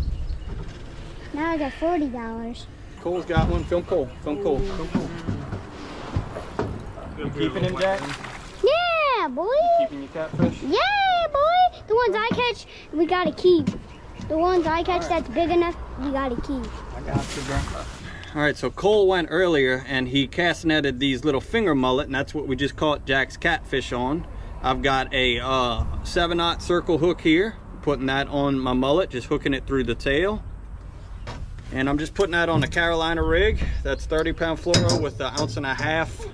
Now I got $40. Cole's got one. Film Cole. Film Cole. Film Cole. You keeping him, Jack? Yeah, boy. Keeping your catfish? Yeah, boy. The ones I catch, we gotta keep. The ones I catch that's big enough, you gotta keep. I got you, bro. All right, so Cole went earlier and he cast netted these little finger mullet, and that's what we just caught Jack's catfish on. I've got a 7/0 circle hook here, putting that on my mullet, just hooking it through the tail. And I'm just putting that on a Carolina rig. That's 30-pound fluoro with an 1.5 ounce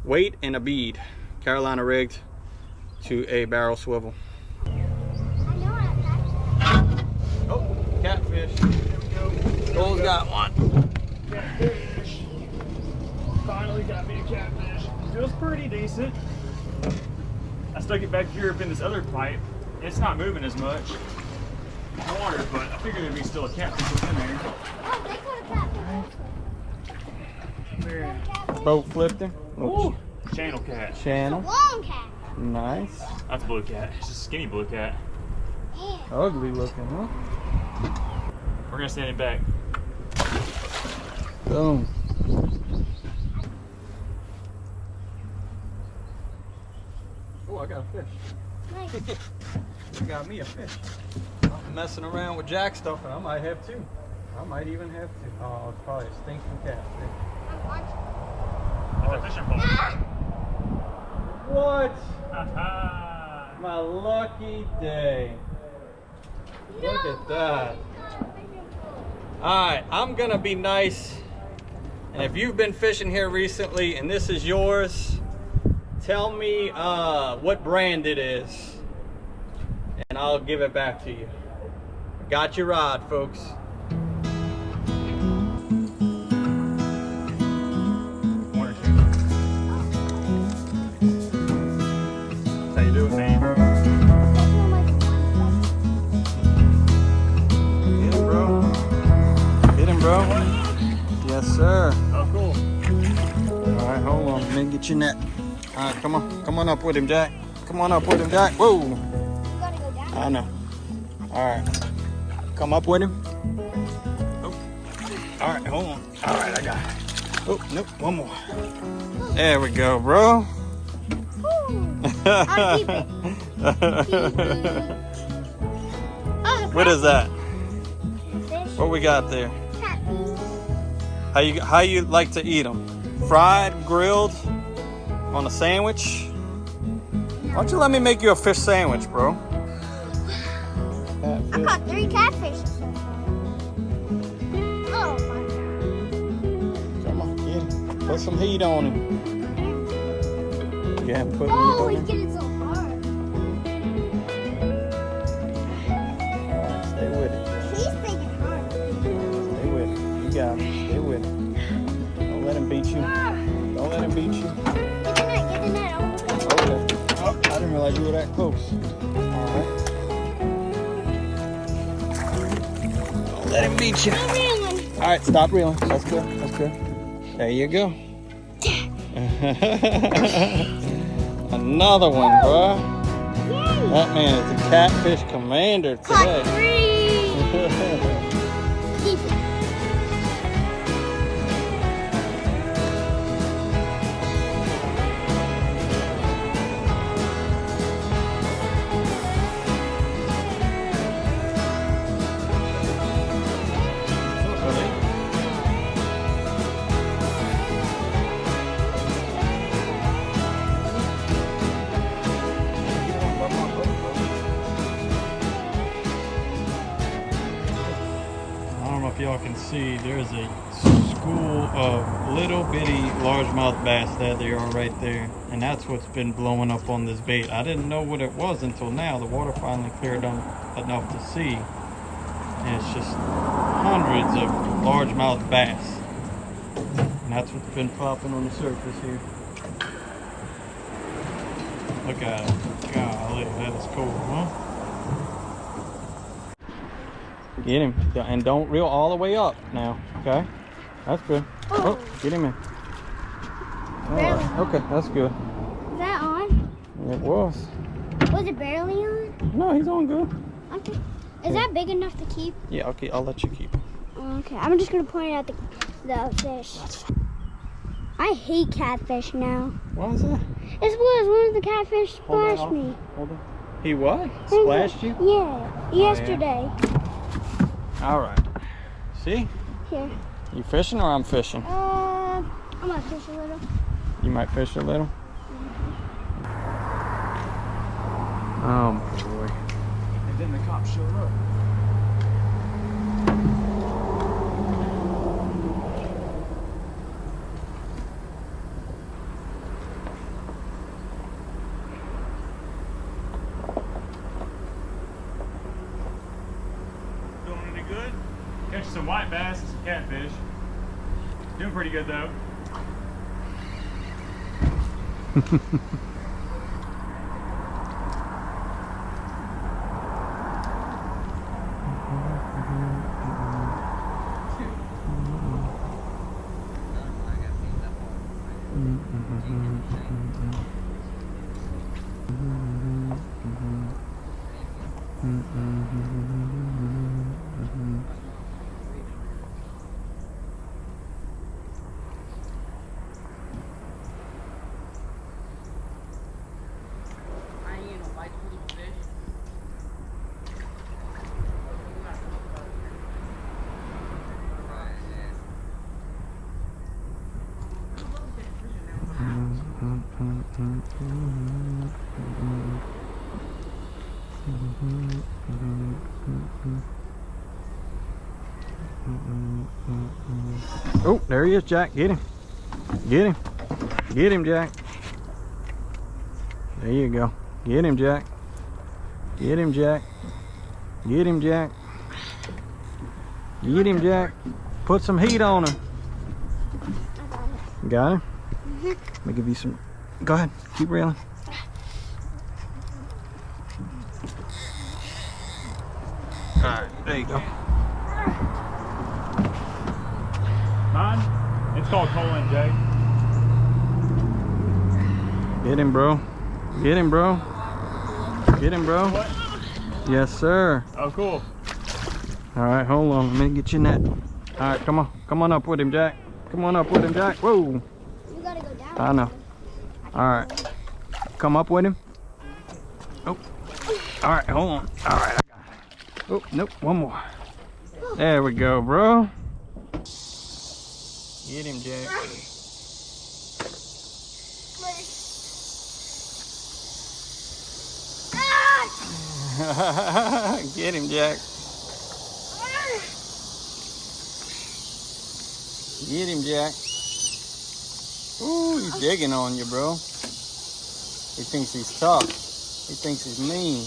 weight and a bead. Carolina rigged to a barrel swivel. Oh, catfish. Cole's got one. Catfish. Finally got me a catfish. Feels pretty decent. I stuck it back here up in this other pipe. It's not moving as much water, but I figured there'd be still a catfish within there. Oh, they got a catfish. Boat flipped him. Ooh, channel cat. Channel. Long cat. Nice. That's a blue cat. It's a skinny blue cat. Ugly looking, huh? We're gonna stand it back. Boom. Oh, I got a fish. Nice. I got me a fish. I'm messing around with Jack stuff, and I might have two. I might even have two. Oh, it's probably a stinking catfish. That's a fishing pole. What? My lucky day. Look at that. Alright, I'm gonna be nice. And if you've been fishing here recently and this is yours, tell me what brand it is, and I'll give it back to you. Got your rod, folks. One or two. That's how you do it, man. Get him, bro. Get him, bro. Yes, sir. Oh, cool. All right, hold on. Let me get your net. All right, come on. Come on up with him, Jack. Come on up with him, Jack. Whoa. You gotta go down. I know. All right. Come up with him. Oh. All right, hold on. All right, I got it. Oh, nope, one more. There we go, bro. I'll keep it. Oh, What is that? fish. What we got there? Catfish. How you like to eat them? Fried, grilled, on a sandwich? Why don't you let me make you a fish sandwich, bro? I caught 3 catfish so far. Oh my god. Come on, get him. Put some heat on him. Yeah, put heat Oh, on he's him. getting so hard. Alright, stay with it. He's thinking hard. Stay with it. You got him. Stay with it. Don't let him beat you. Don't let him beat you. Get the net, get the net. Okay. Oh, I didn't realize you were that close. Alright. Don't let him beat you. I'm reeling. Alright, stop reeling. That's good. That's good. There you go. Another one, bro. Yay. That man is a catfish commander Caught today. 3. Keep it. I don't know if y'all can see, there's a school of little bitty largemouth bass that they are right there. And that's what's been blowing up on this bait. I didn't know what it was until now. The water finally cleared up enough to see. And it's just hundreds of largemouth bass. And that's what's been popping on the surface here. Look at it. Golly, that is cool, huh? Get him. And don't reel all the way up now, okay? That's good. Oh, get him in. All right. Okay, that's good. Is that on? It was. Was it barely on? No, he's on good. Okay. Is that big enough to keep? Yeah, okay, I'll let you keep it. Okay, I'm just gonna point out the fish. That's fine. I hate catfish now. Why is that? It's because one of the catfish Hold that splashed off. me. Hold on. He what? Splashed you? Yeah, yesterday. All right. See? Here. You fishing or I'm fishing? I'm gonna fish a little. You might fish a little. Oh boy. And then the cops showed up. Doing any good? Catch some white bass and some catfish. Doing pretty good though. Oh, there he is, Jack. Get him. Get him. Get him, Jack. There you go. Get him, Jack. Get him, Jack. Get him, Jack. Get him, Jack. Put some heat on him. Got him? Let me give you some. Go ahead. Keep reeling. Alright, there you go. Mine? It's called Colin, Jay. Get him, bro. Get him, bro. Get him, bro. What? Yes, sir. Oh, cool. Alright, hold on. Let me get your net. Alright, come on. Come on up with him, Jack. Come on up with him, Jack. Whoa. You gotta go down. I know. Alright. Come up with him. Oh. Alright, hold on. Alright, I got it. Oh, nope. One more. There we go, bro. Get him, Jack. Get him, Jack. Get him, Jack. Ooh, he's digging on you, bro. He thinks he's tough. He thinks he's mean.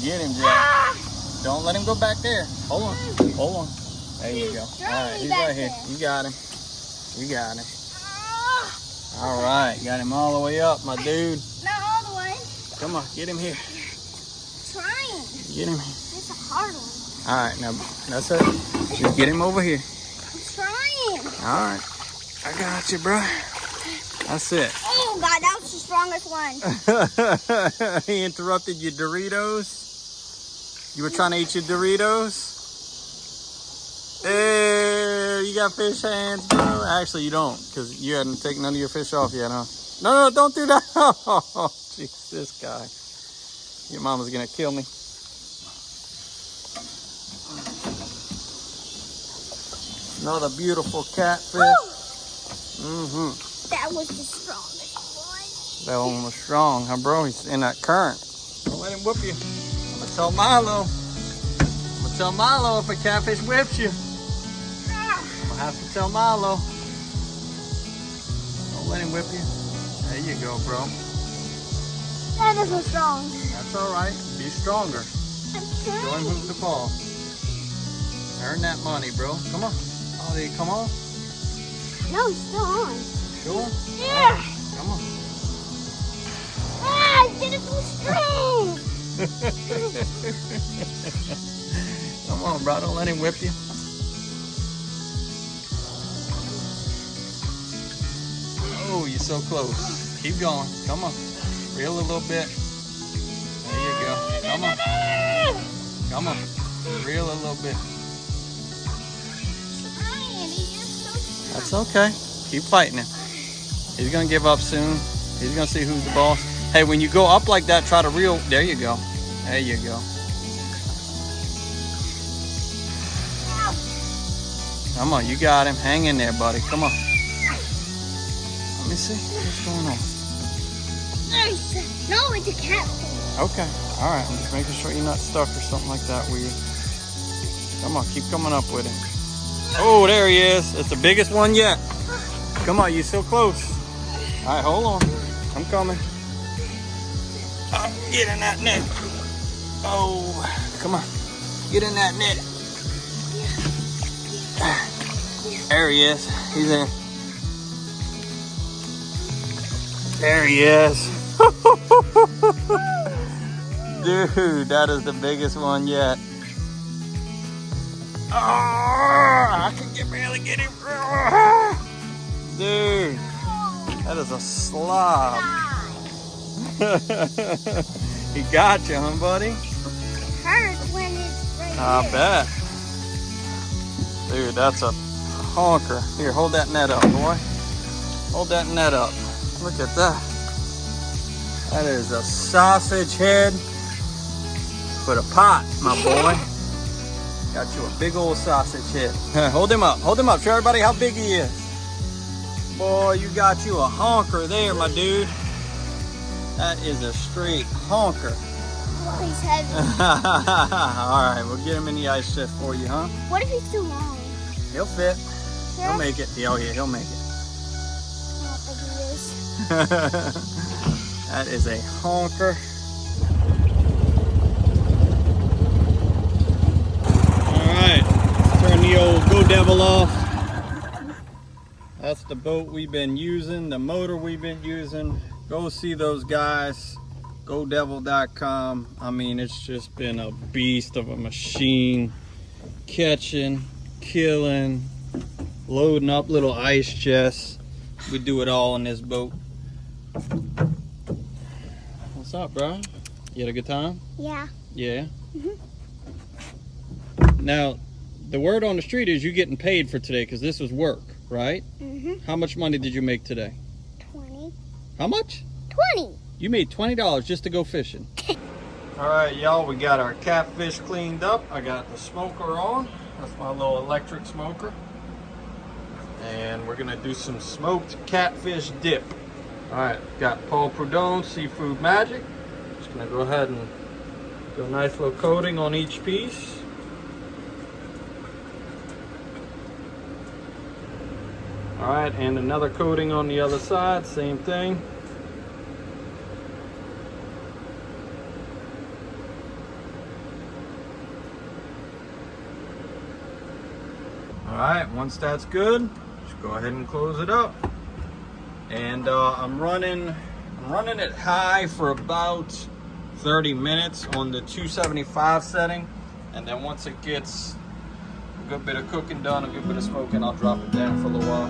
Get him, Jack. Don't let him go back there. Hold on. Hold on. There you go. All right, he's right here. You got him. You got him. All right, got him all the way up, my dude. Not all the way. Come on, get him here. Trying. Get him here. It's a hard one. All right, now that's it. Just get him over here. I'm trying. All right, I got you, bro. That's it. Oh God, that was the strongest one. He interrupted your Doritos. You were trying to eat your Doritos. Hey, you got fish hands, bro. Actually, you don't, because you hadn't taken none of your fish off yet, huh? No, don't do that. Oh, jeez, this guy. Your mama's gonna kill me. Another beautiful catfish. Mm-hmm. That was the strongest one. That one was strong, huh, bro? He's in that current. Don't let him whip you. I'm gonna tell Milo. I'm gonna tell Milo if a catfish whips you. I'm gonna have to tell Milo. Don't let him whip you. There you go, bro. That isn't strong. That's all right. Be stronger. I'm Show him trying. who's the ball. Earn that money, bro. Come on. Oh, did he come on? No, it's still on. Sure. Yeah. Come on. Ah, I did it so strong. Come on, bro. Don't let him whip you. Oh, you're so close. Keep going. Come on. Reel a little bit. There you go. Come on. Come on. Reel a little bit. That's okay. Keep fighting him. He's going to give up soon. He's going to see who's the boss. Hey, when you go up like that, try to reel. There you go. There you go. Come on, you got him. Hang in there, buddy. Come on. Let me see. What's going on? No, it's a catfish. Okay. All right. I'm just making sure you're not stuck or something like that weird. Come on. Keep coming up with him. Oh, there he is. It's the biggest one yet. Come on. You're so close. All right. Hold on. I'm coming. Oh, get in that net. Oh, come on. Get in that net. There he is. He's in. There he is. Dude, that is the biggest one yet. Oh, I can barely get him. Dude, that is a slob. He got you, huh, buddy? It hurts when it's right I here. bet. Dude, that's a honker. Here, hold that net up, boy. Hold that net up. Look at that. That is a sausage head for the pot, my boy. Got you a big old sausage head. Hold him up. Hold him up. Show everybody how big he is. Boy, you got you a honker there, my dude. That is a straight honker. Oh, he's heavy. All right, we'll get him in the ice chest for you, huh? What if he's too long? He'll fit. He'll make it. Oh yeah, he'll make it. That is a honker. Alright, turn the old Go Devil off. That's the boat we've been using, the motor we've been using. Go see those guys, godevil.com. I mean, it's just been a beast of a machine. Catching, killing, loading up little ice chests. We do it all in this boat. What's up, bro? You had a good time? Yeah. Yeah. Now, the word on the street is you getting paid for today because this was work, right? How much money did you make today? 20. How much? 20. You made $20 just to go fishing. All right, y'all, we got our catfish cleaned up. I got the smoker on. That's my little electric smoker. And we're gonna do some smoked catfish dip. All right, got Paul Prudhomme Seafood Magic. Just gonna go ahead and do a nice little coating on each piece. All right, and another coating on the other side, same thing. All right, once that's good, just go ahead and close it up. And I'm running it high for about 30 minutes on the 275 setting. And then once it gets a good bit of cooking done, a good bit of smoking, I'll drop it down for a little while.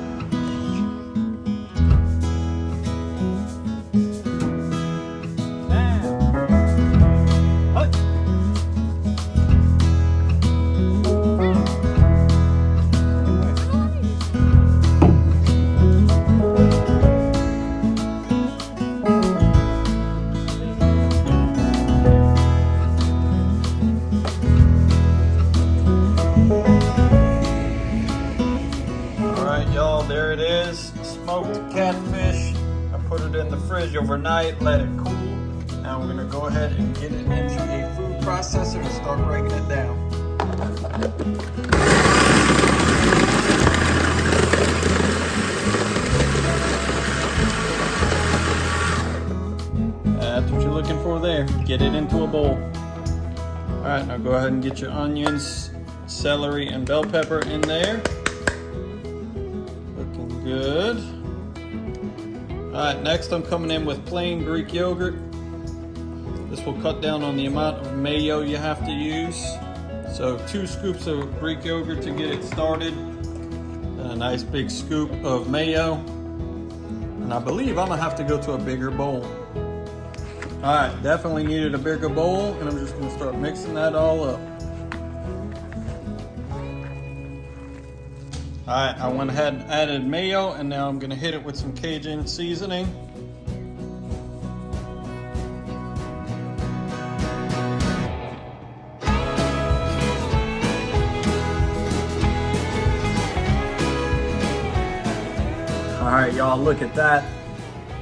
There it is, smoked catfish. I put it in the fridge overnight, let it cool. Now we're gonna go ahead and get it into a food processor and start breaking it down. That's what you're looking for there. Get it into a bowl. All right, now go ahead and get your onions, celery, and bell pepper in there. Good. All right, next I'm coming in with plain Greek yogurt. This will cut down on the amount of mayo you have to use. So 2 scoops of Greek yogurt to get it started. And a nice big scoop of mayo. And I believe I'm gonna have to go to a bigger bowl. All right, definitely needed a bigger bowl, and I'm just gonna start mixing that all up. All right, I went ahead and added mayo, and now I'm gonna hit it with some Cajun seasoning. All right, y'all, look at that.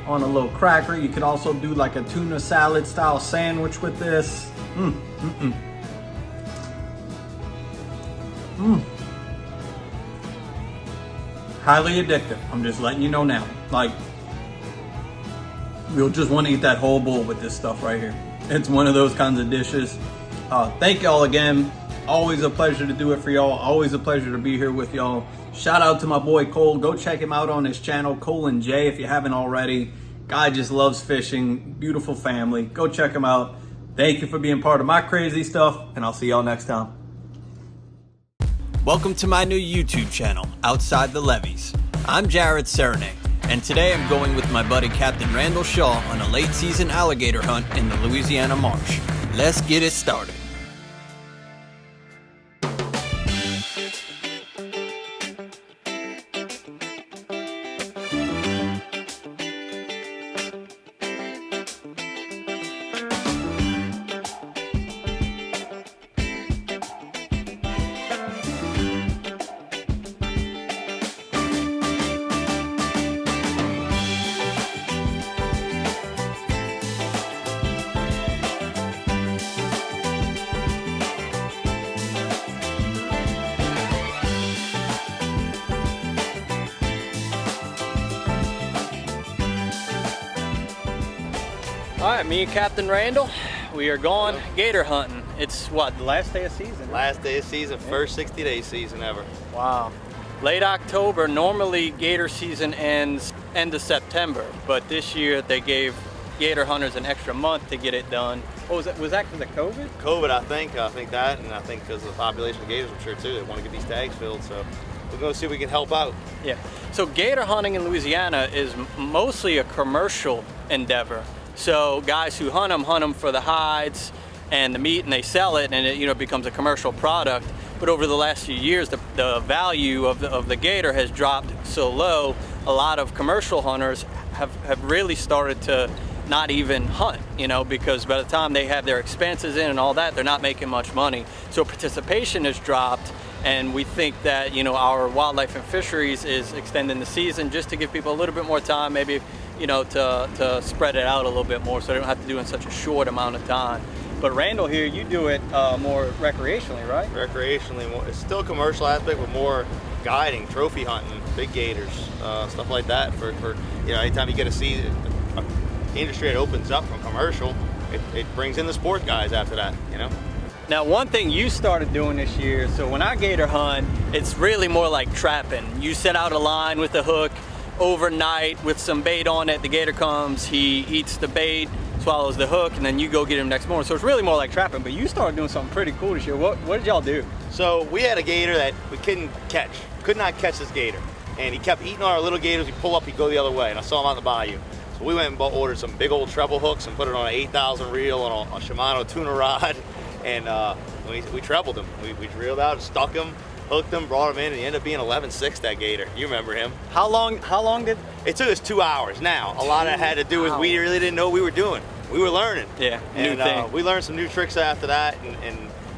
On a little cracker. You could also do like a tuna salad style sandwich with this. Highly addictive. I'm just letting you know now. Like, you'll just want to eat that whole bowl with this stuff right here. It's one of those kinds of dishes. Thank y'all again. Always a pleasure to do it for y'all. Always a pleasure to be here with y'all. Shout out to my boy Cole. Go check him out on his channel, Cole and Jay, if you haven't already. Guy just loves fishing. Beautiful family. Go check him out. Thank you for being part of my crazy stuff, and I'll see y'all next time. Welcome to my new YouTube channel, Outside the Levees. I'm Jared Serenay, and today I'm going with my buddy Captain Randall Shaw on a late season alligator hunt in the Louisiana marsh. Let's get it started. All right, me and Captain Randall, we are going gator hunting. It's what, the last day of season? Last day of season, first 60-day season ever. Wow. Late October, normally gator season ends end of September, but this year they gave gator hunters an extra month to get it done. What was that? Was that because of COVID? COVID, I think that, and I think because of the population of gators, I'm sure too. They want to get these tags filled, so we're going to see if we can help out. Yeah. So gator hunting in Louisiana is mostly a commercial endeavor. So guys who hunt them for the hides and the meat, and they sell it, and it becomes a commercial product. But over the last few years, the value of the gator has dropped so low. A lot of commercial hunters have really started to not even hunt, because by the time they have their expenses in and all that, they're not making much money. So participation has dropped, and we think that our wildlife and fisheries is extending the season just to give people a little bit more time, maybe to spread it out a little bit more, so they don't have to do it in such a short amount of time. But Randall here, you do it more recreationally, right? Recreationally, it's still a commercial aspect, but more guiding, trophy hunting, big gators, stuff like that. For anytime you get to see an industry that opens up from commercial, it brings in the sport guys after that, Now, one thing you started doing this year, so when I gator hunt, it's really more like trapping. You set out a line with a hook overnight with some bait on it. The gator comes, he eats the bait, swallows the hook, and then you go get him next morning. So it's really more like trapping, but you started doing something pretty cool this year. What did y'all do? So we had a gator that we could not catch this gator. And he kept eating our little gators. He'd pull up, he'd go the other way, and I saw him out in the bayou. So we went and ordered some big old treble hooks and put it on an 8,000 reel on a Shimano tuna rod, and we trebled him. We reeled out and stuck him, hooked him, brought him in, and he ended up being 11.6, that gator. You remember him. How long did? It took us 2 hours. Now, a lot of it had to do with we really didn't know what we were doing. We were learning. Yeah, new thing. We learned some new tricks after that,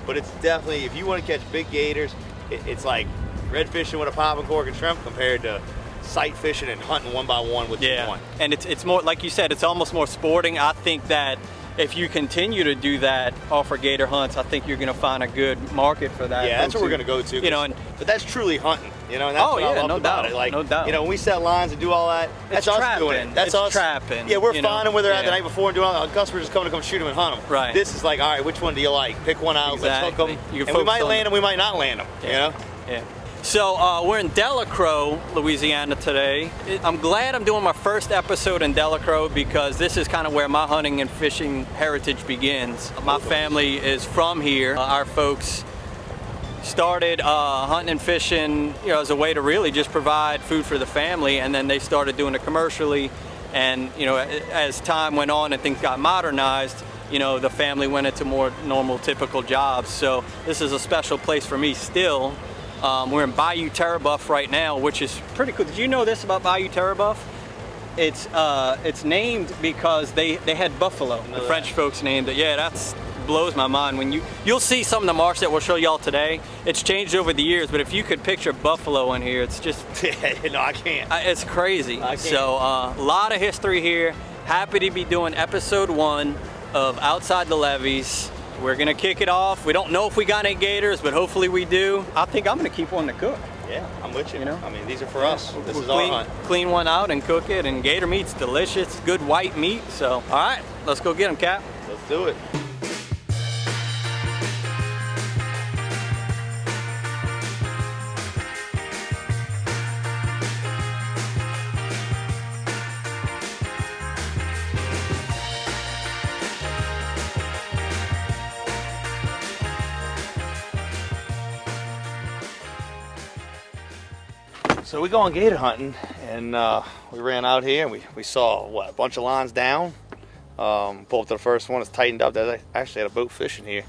but it's definitely, if you want to catch big gators, it's like red fishing with a popping cork and shrimp compared to sight fishing and hunting one by one with one. And it's more, like you said, it's almost more sporting. I think that if you continue to do that, offer gator hunts, I think you're going to find a good market for that. Yeah, that's what we're going to go to. But that's truly hunting, and that's what I love about it. Like, no doubt. When we set lines and do all that, that's us doing it. That's us trapping. Yeah, we're finding where they're at the night before and doing all that. Customers just come shoot them and hunt them. Right. This is like, all right, which one do you like? Pick one out, let's hook them. And we might land them, we might not land them, Yeah. So we're in Delacroix, Louisiana today. I'm glad I'm doing my first episode in Delacroix because this is kind of where my hunting and fishing heritage begins. My family is from here. Our folks started hunting and fishing as a way to really just provide food for the family, and then they started doing it commercially. And as time went on and things got modernized, the family went into more normal, typical jobs. So this is a special place for me still. We're in Bayou Terrebuff right now, which is pretty cool. Did you know this about Bayou Terrebuff? It's named because they had buffalo. The French folks named it. Yeah, that blows my mind. When you'll see some of the marsh that we'll show y'all today. It's changed over the years, but if you could picture buffalo in here, it's just no, I can't. It's crazy. So a lot of history here. Happy to be doing episode 1 of Outside the Levees. We're gonna kick it off. We don't know if we got any gators, but hopefully we do. I think I'm gonna keep one to cook. Yeah, I'm with you. I mean, these are for us. This is our hunt. Clean one out and cook it, and gator meat's delicious. Good white meat. So, all right, let's go get them, Cap. Let's do it. So we going gator hunting, and we ran out here and we saw a bunch of lines down. Pulled up to the first one, it's tightened up. There's actually had a boat fishing here.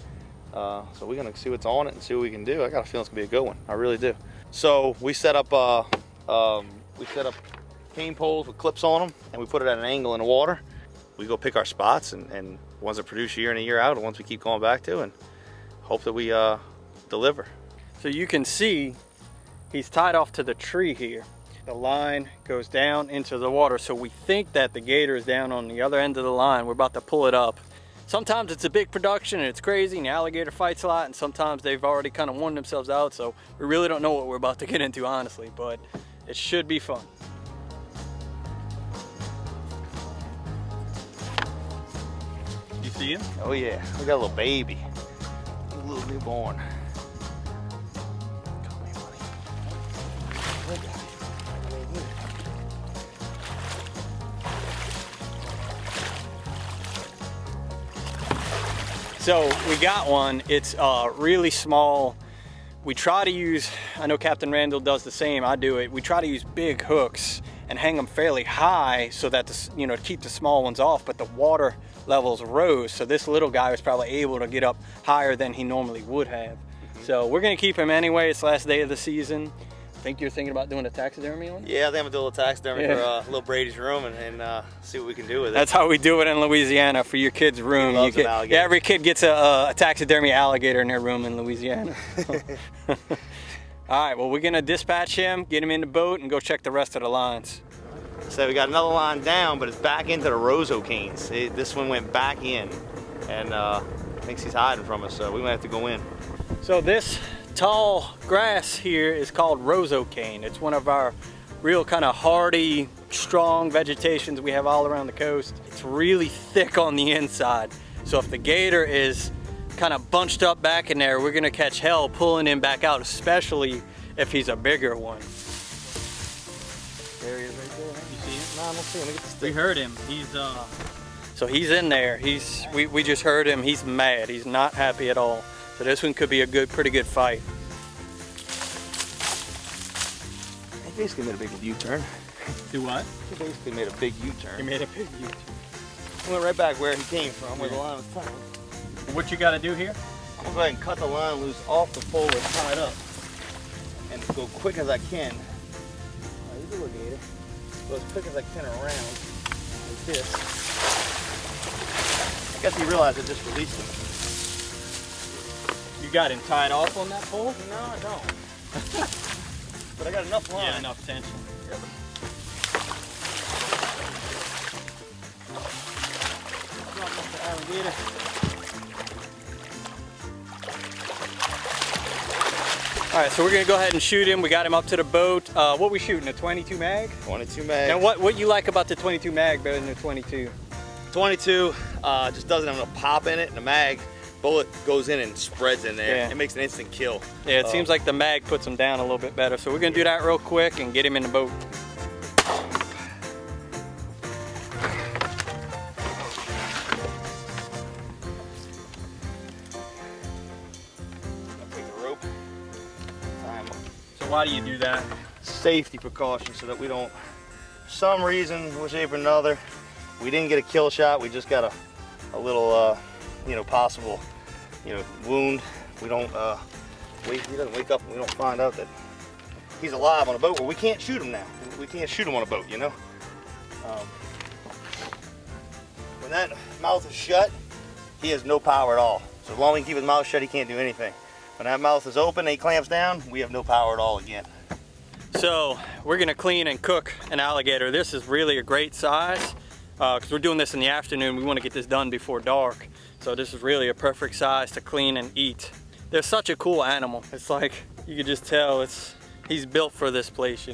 So we're gonna see what's on it and see what we can do. I got a feeling it's gonna be a good one. I really do. So we set up cane poles with clips on them, and we put it at an angle in the water. We go pick our spots, and ones that produce year in and year out, and ones we keep going back to, and hope that we deliver. So you can see he's tied off to the tree here. The line goes down into the water, so we think that the gator is down on the other end of the line. We're about to pull it up. Sometimes it's a big production and it's crazy, and the alligator fights a lot, and sometimes they've already kind of worn themselves out, so we really don't know what we're about to get into, honestly, but it should be fun. See him? Oh yeah, we got a little baby. A little newborn. Come here, buddy. Look at it. So we got one. It's really small. We try to use, I know Captain Randall does the same, I do it. We try to use big hooks and hang them fairly high so that, to keep the small ones off, but the water levels rose. So this little guy was probably able to get up higher than he normally would have. So we're gonna keep him anyway. It's the last day of the season. I think you're thinking about doing a taxidermy on it? Yeah, I think I'm gonna do a little taxidermy for little Brady's room and see what we can do with it. That's how we do it in Louisiana for your kid's room. He loves an alligator. Yeah, every kid gets a taxidermy alligator in their room in Louisiana. All right, well, we're gonna dispatch him, get him in the boat, and go check the rest of the lines. So we got another line down, but it's back into the roseau canes. This one went back in, and thinks he's hiding from us, so we might have to go in. So this tall grass here is called roseau cane. It's one of our real kind of hardy, strong vegetations we have all around the coast. It's really thick on the inside. So if the gator is kind of bunched up back in there, we're gonna catch hell pulling him back out, especially if he's a bigger one. There he is right there. You see him? No, I don't see him. Let me get the stick. We heard him. So he's in there. We just heard him. He's mad. He's not happy at all. So this one could be a pretty good fight. He basically made a big U-turn. Do what? He basically made a big U-turn. He made a big U-turn. He went right back where he came from, where the line was tied. What you got to do here? I'm gonna go ahead and cut the line loose off the pole that's tied up, and go quick as I can. He's a little gator. Go as quick as I can around, like this. I guess he realized I just released him. You got him tied off on that pole? No, I don't. But I got enough line. Yeah, enough tension. Yep. Drop off the alligator. All right, so we're gonna go ahead and shoot him. We got him up to the boat. What we shooting, a 22 mag? 22 mag. And what you like about the 22 mag better than the 22? 22 just doesn't have enough pop in it, and the mag bullet goes in and spreads in there. Yeah. It makes an instant kill. Yeah, it seems like the mag puts him down a little bit better. So we're gonna do that real quick and get him in the boat. Why do you do that? Safety precaution so that we don't, for some reason, one shape or another, we didn't get a kill shot. We just got a little, possible, wound. We don't, he doesn't wake up and we don't find out that he's alive on a boat. Well, we can't shoot him now. We can't shoot him on a boat, When that mouth is shut, he has no power at all. So as long as he can keep his mouth shut, he can't do anything. When that mouth is open and he clamps down, we have no power at all again. So we're gonna clean and cook an alligator. This is really a great size because we're doing this in the afternoon. We want to get this done before dark. So this is really a perfect size to clean and eat. They're such a cool animal. It's like, you can just tell he's built for this place,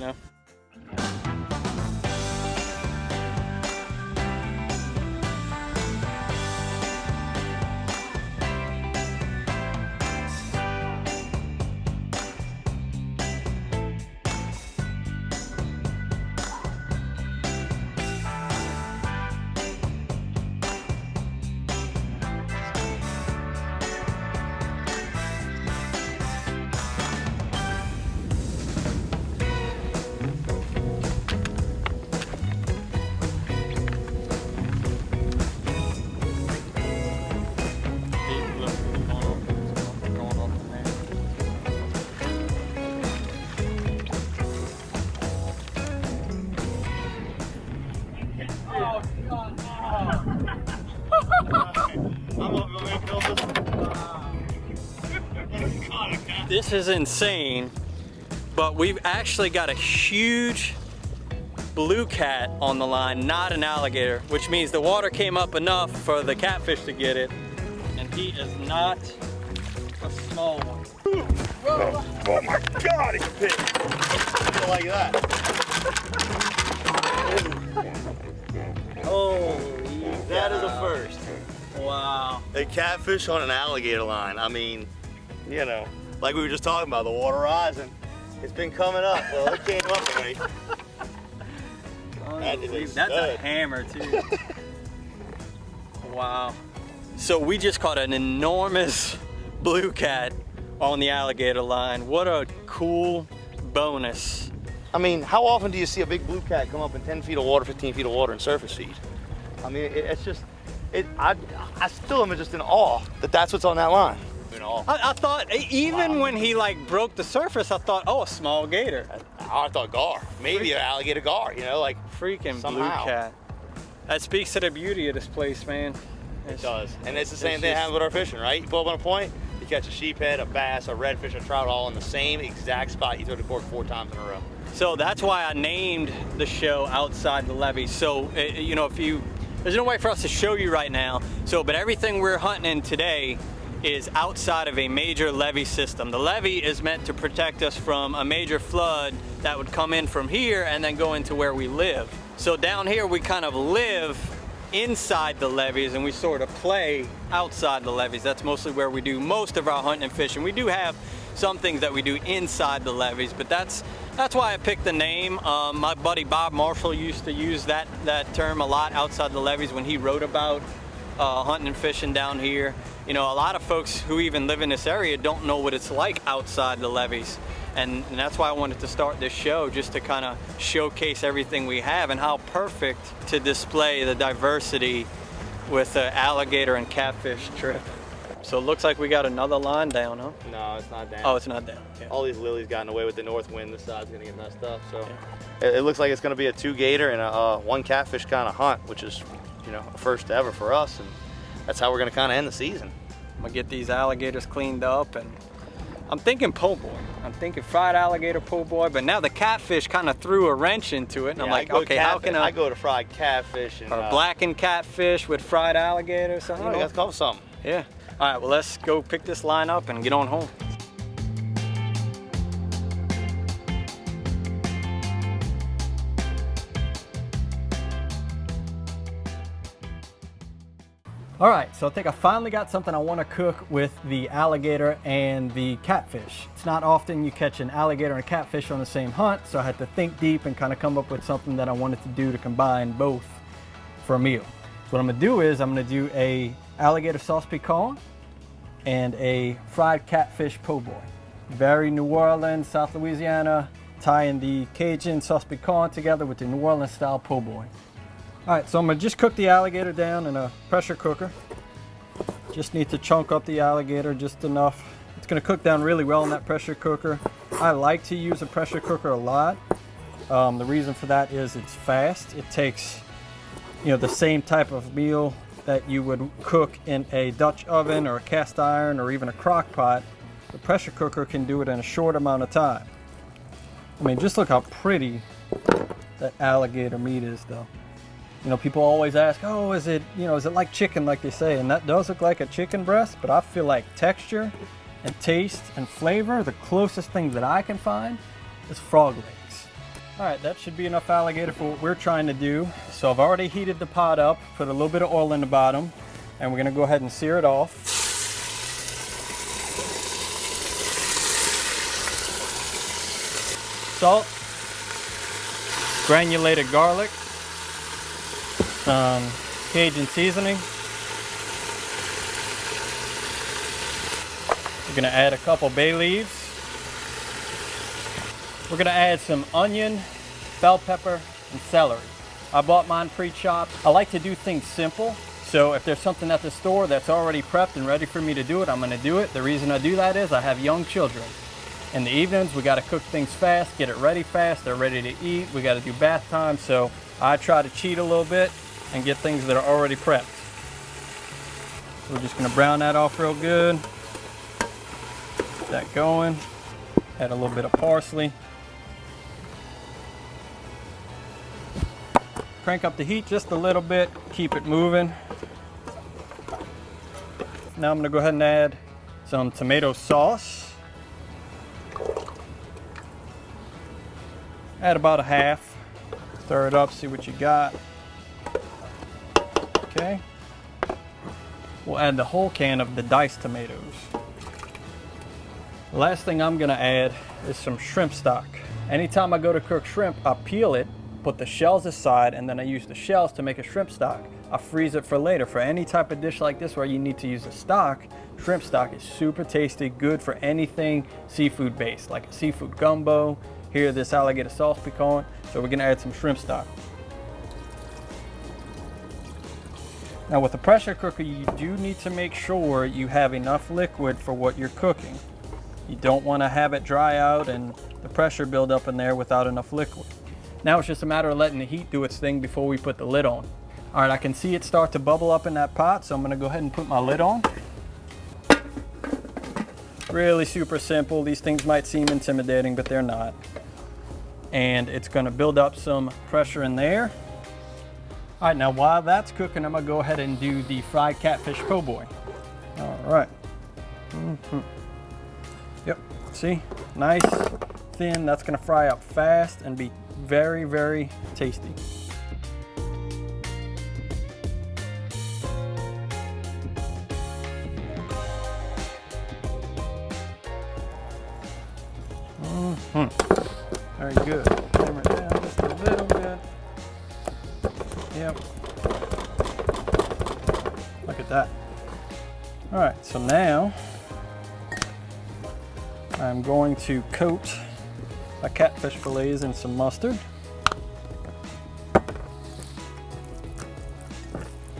This is insane, but we've actually got a huge blue cat on the line, not an alligator, which means the water came up enough for the catfish to get it, and he is not a small one. Oh my God, it's a pig. Like that. Oh, That is a first. Wow. A catfish on an alligator line. I mean, you know, like we were just talking about, the water rising. It's been coming up. Well, it came up already. That's a hammer too. Wow. So we just caught an enormous blue cat on the alligator line. What a cool bonus. I mean, how often do you see a big blue cat come up in 10 feet of water, 15 feet of water and surface feed? I mean, it's just, I still am just in awe that that's what's on that line. In awe. I thought, even when he like broke the surface, I thought, oh, a small gator. I thought gar, maybe an alligator gar, you know, like freaking somehow. Blue cat. That speaks to the beauty of this place, man. It does. And it's the same thing that happens with our fishing, right? You pull up on a point, you catch a sheephead, a bass, a redfish, a trout, all in the same exact spot. You throw the cork 4 times in a row. So that's why I named the show Outside the Levee. So, you know, there's no way for us to show you right now. So, but everything we're hunting in today is outside of a major levee system. The levee is meant to protect us from a major flood that would come in from here and then go into where we live. So down here we kind of live inside the levees and we sort of play outside the levees. That's mostly where we do most of our hunting and fishing. We do have some things that we do inside the levees, but that's why I picked the name. My buddy Bob Marshall used to use that term a lot, outside the levees, when he wrote about hunting and fishing down here. You know, a lot of folks who even live in this area don't know what it's like outside the levees. And that's why I wanted to start this show, just to kind of showcase everything we have and how perfect to display the diversity with the alligator and catfish trip. So it looks like we got another line down, huh? No, it's not down. Oh, it's not down. Yeah. All these lilies got in the way with the north wind. This side's gonna get messed up. So it looks like it's gonna be a 2 gator and a 1 catfish kind of hunt, which is, you know, a first ever for us. And that's how we're gonna kind of end the season. I'm gonna get these alligators cleaned up, and I'm thinking po' boy. I'm thinking fried alligator po' boy, but now the catfish kind of threw a wrench into it, and I'm like, okay, how can I go to fried catfish and or blackened catfish with fried alligator or something? Let's call something. Yeah. All right, well, let's go pick this line up and get on home. All right, so I think I finally got something I want to cook with the alligator and the catfish. It's not often you catch an alligator and a catfish on the same hunt, so I had to think deep and kind of come up with something that I wanted to do to combine both for a meal. So what I'm gonna do is I'm gonna do a alligator sauce piquant and a fried catfish po' boy. Very New Orleans, South Louisiana, tying the Cajun sauce piquant together with the New Orleans style po' boy. All right, so I'm gonna just cook the alligator down in a pressure cooker. Just need to chunk up the alligator just enough. It's gonna cook down really well in that pressure cooker. I like to use a pressure cooker a lot. The reason for that is it's fast. It takes, you know, the same type of meal that you would cook in a Dutch oven or a cast iron or even a crock pot. The pressure cooker can do it in a short amount of time. I mean, just look how pretty that alligator meat is though. You know, people always ask, oh, is it like chicken like they say? And that does look like a chicken breast, but I feel like texture and taste and flavor, the closest thing that I can find is frog legs. All right, that should be enough alligator for what we're trying to do. So I've already heated the pot up, put a little bit of oil in the bottom, and we're gonna go ahead and sear it off. Salt, granulated garlic, some Cajun seasoning. We're gonna add a couple bay leaves. We're gonna add some onion, bell pepper, and celery. I bought mine pre-chopped. I like to do things simple. So if there's something at the store that's already prepped and ready for me to do it, I'm gonna do it. The reason I do that is I have young children. In the evenings, we gotta cook things fast, get it ready fast, they're ready to eat. We gotta do bath time, so I try to cheat a little bit and get things that are already prepped. So we're just gonna brown that off real good. Get that going. Add a little bit of parsley. Crank up the heat just a little bit, keep it moving. Now I'm gonna go ahead and add some tomato sauce. Add about a half. Stir it up, see what you got. Okay. we'll add the whole can of the diced tomatoes. The last thing I'm gonna add is some shrimp stock. Anytime I go to cook shrimp, I peel it, put the shells aside, and then I use the shells to make a shrimp stock. I freeze it for later. For any type of dish like this where you need to use a stock, shrimp stock is super tasty, good for anything seafood based, like a seafood gumbo. Here, this alligator sauce we call it. So we're gonna add some shrimp stock. Now with a pressure cooker, you do need to make sure you have enough liquid for what you're cooking. You don't wanna have it dry out and the pressure build up in there without enough liquid. Now it's just a matter of letting the heat do its thing before we put the lid on. All right, I can see it start to bubble up in that pot, so I'm gonna go ahead and put my lid on. Really super simple. These things might seem intimidating, but they're not. And it's gonna build up some pressure in there. All right, now while that's cooking, I'm gonna go ahead and do the fried catfish po' boy. All right. Yep, see, nice, thin. That's gonna fry up fast and be very, very tasty. Very good. Hammer it down just a little bit. Yep. Look at that. All right, so now I'm going to coat my catfish fillets in some mustard.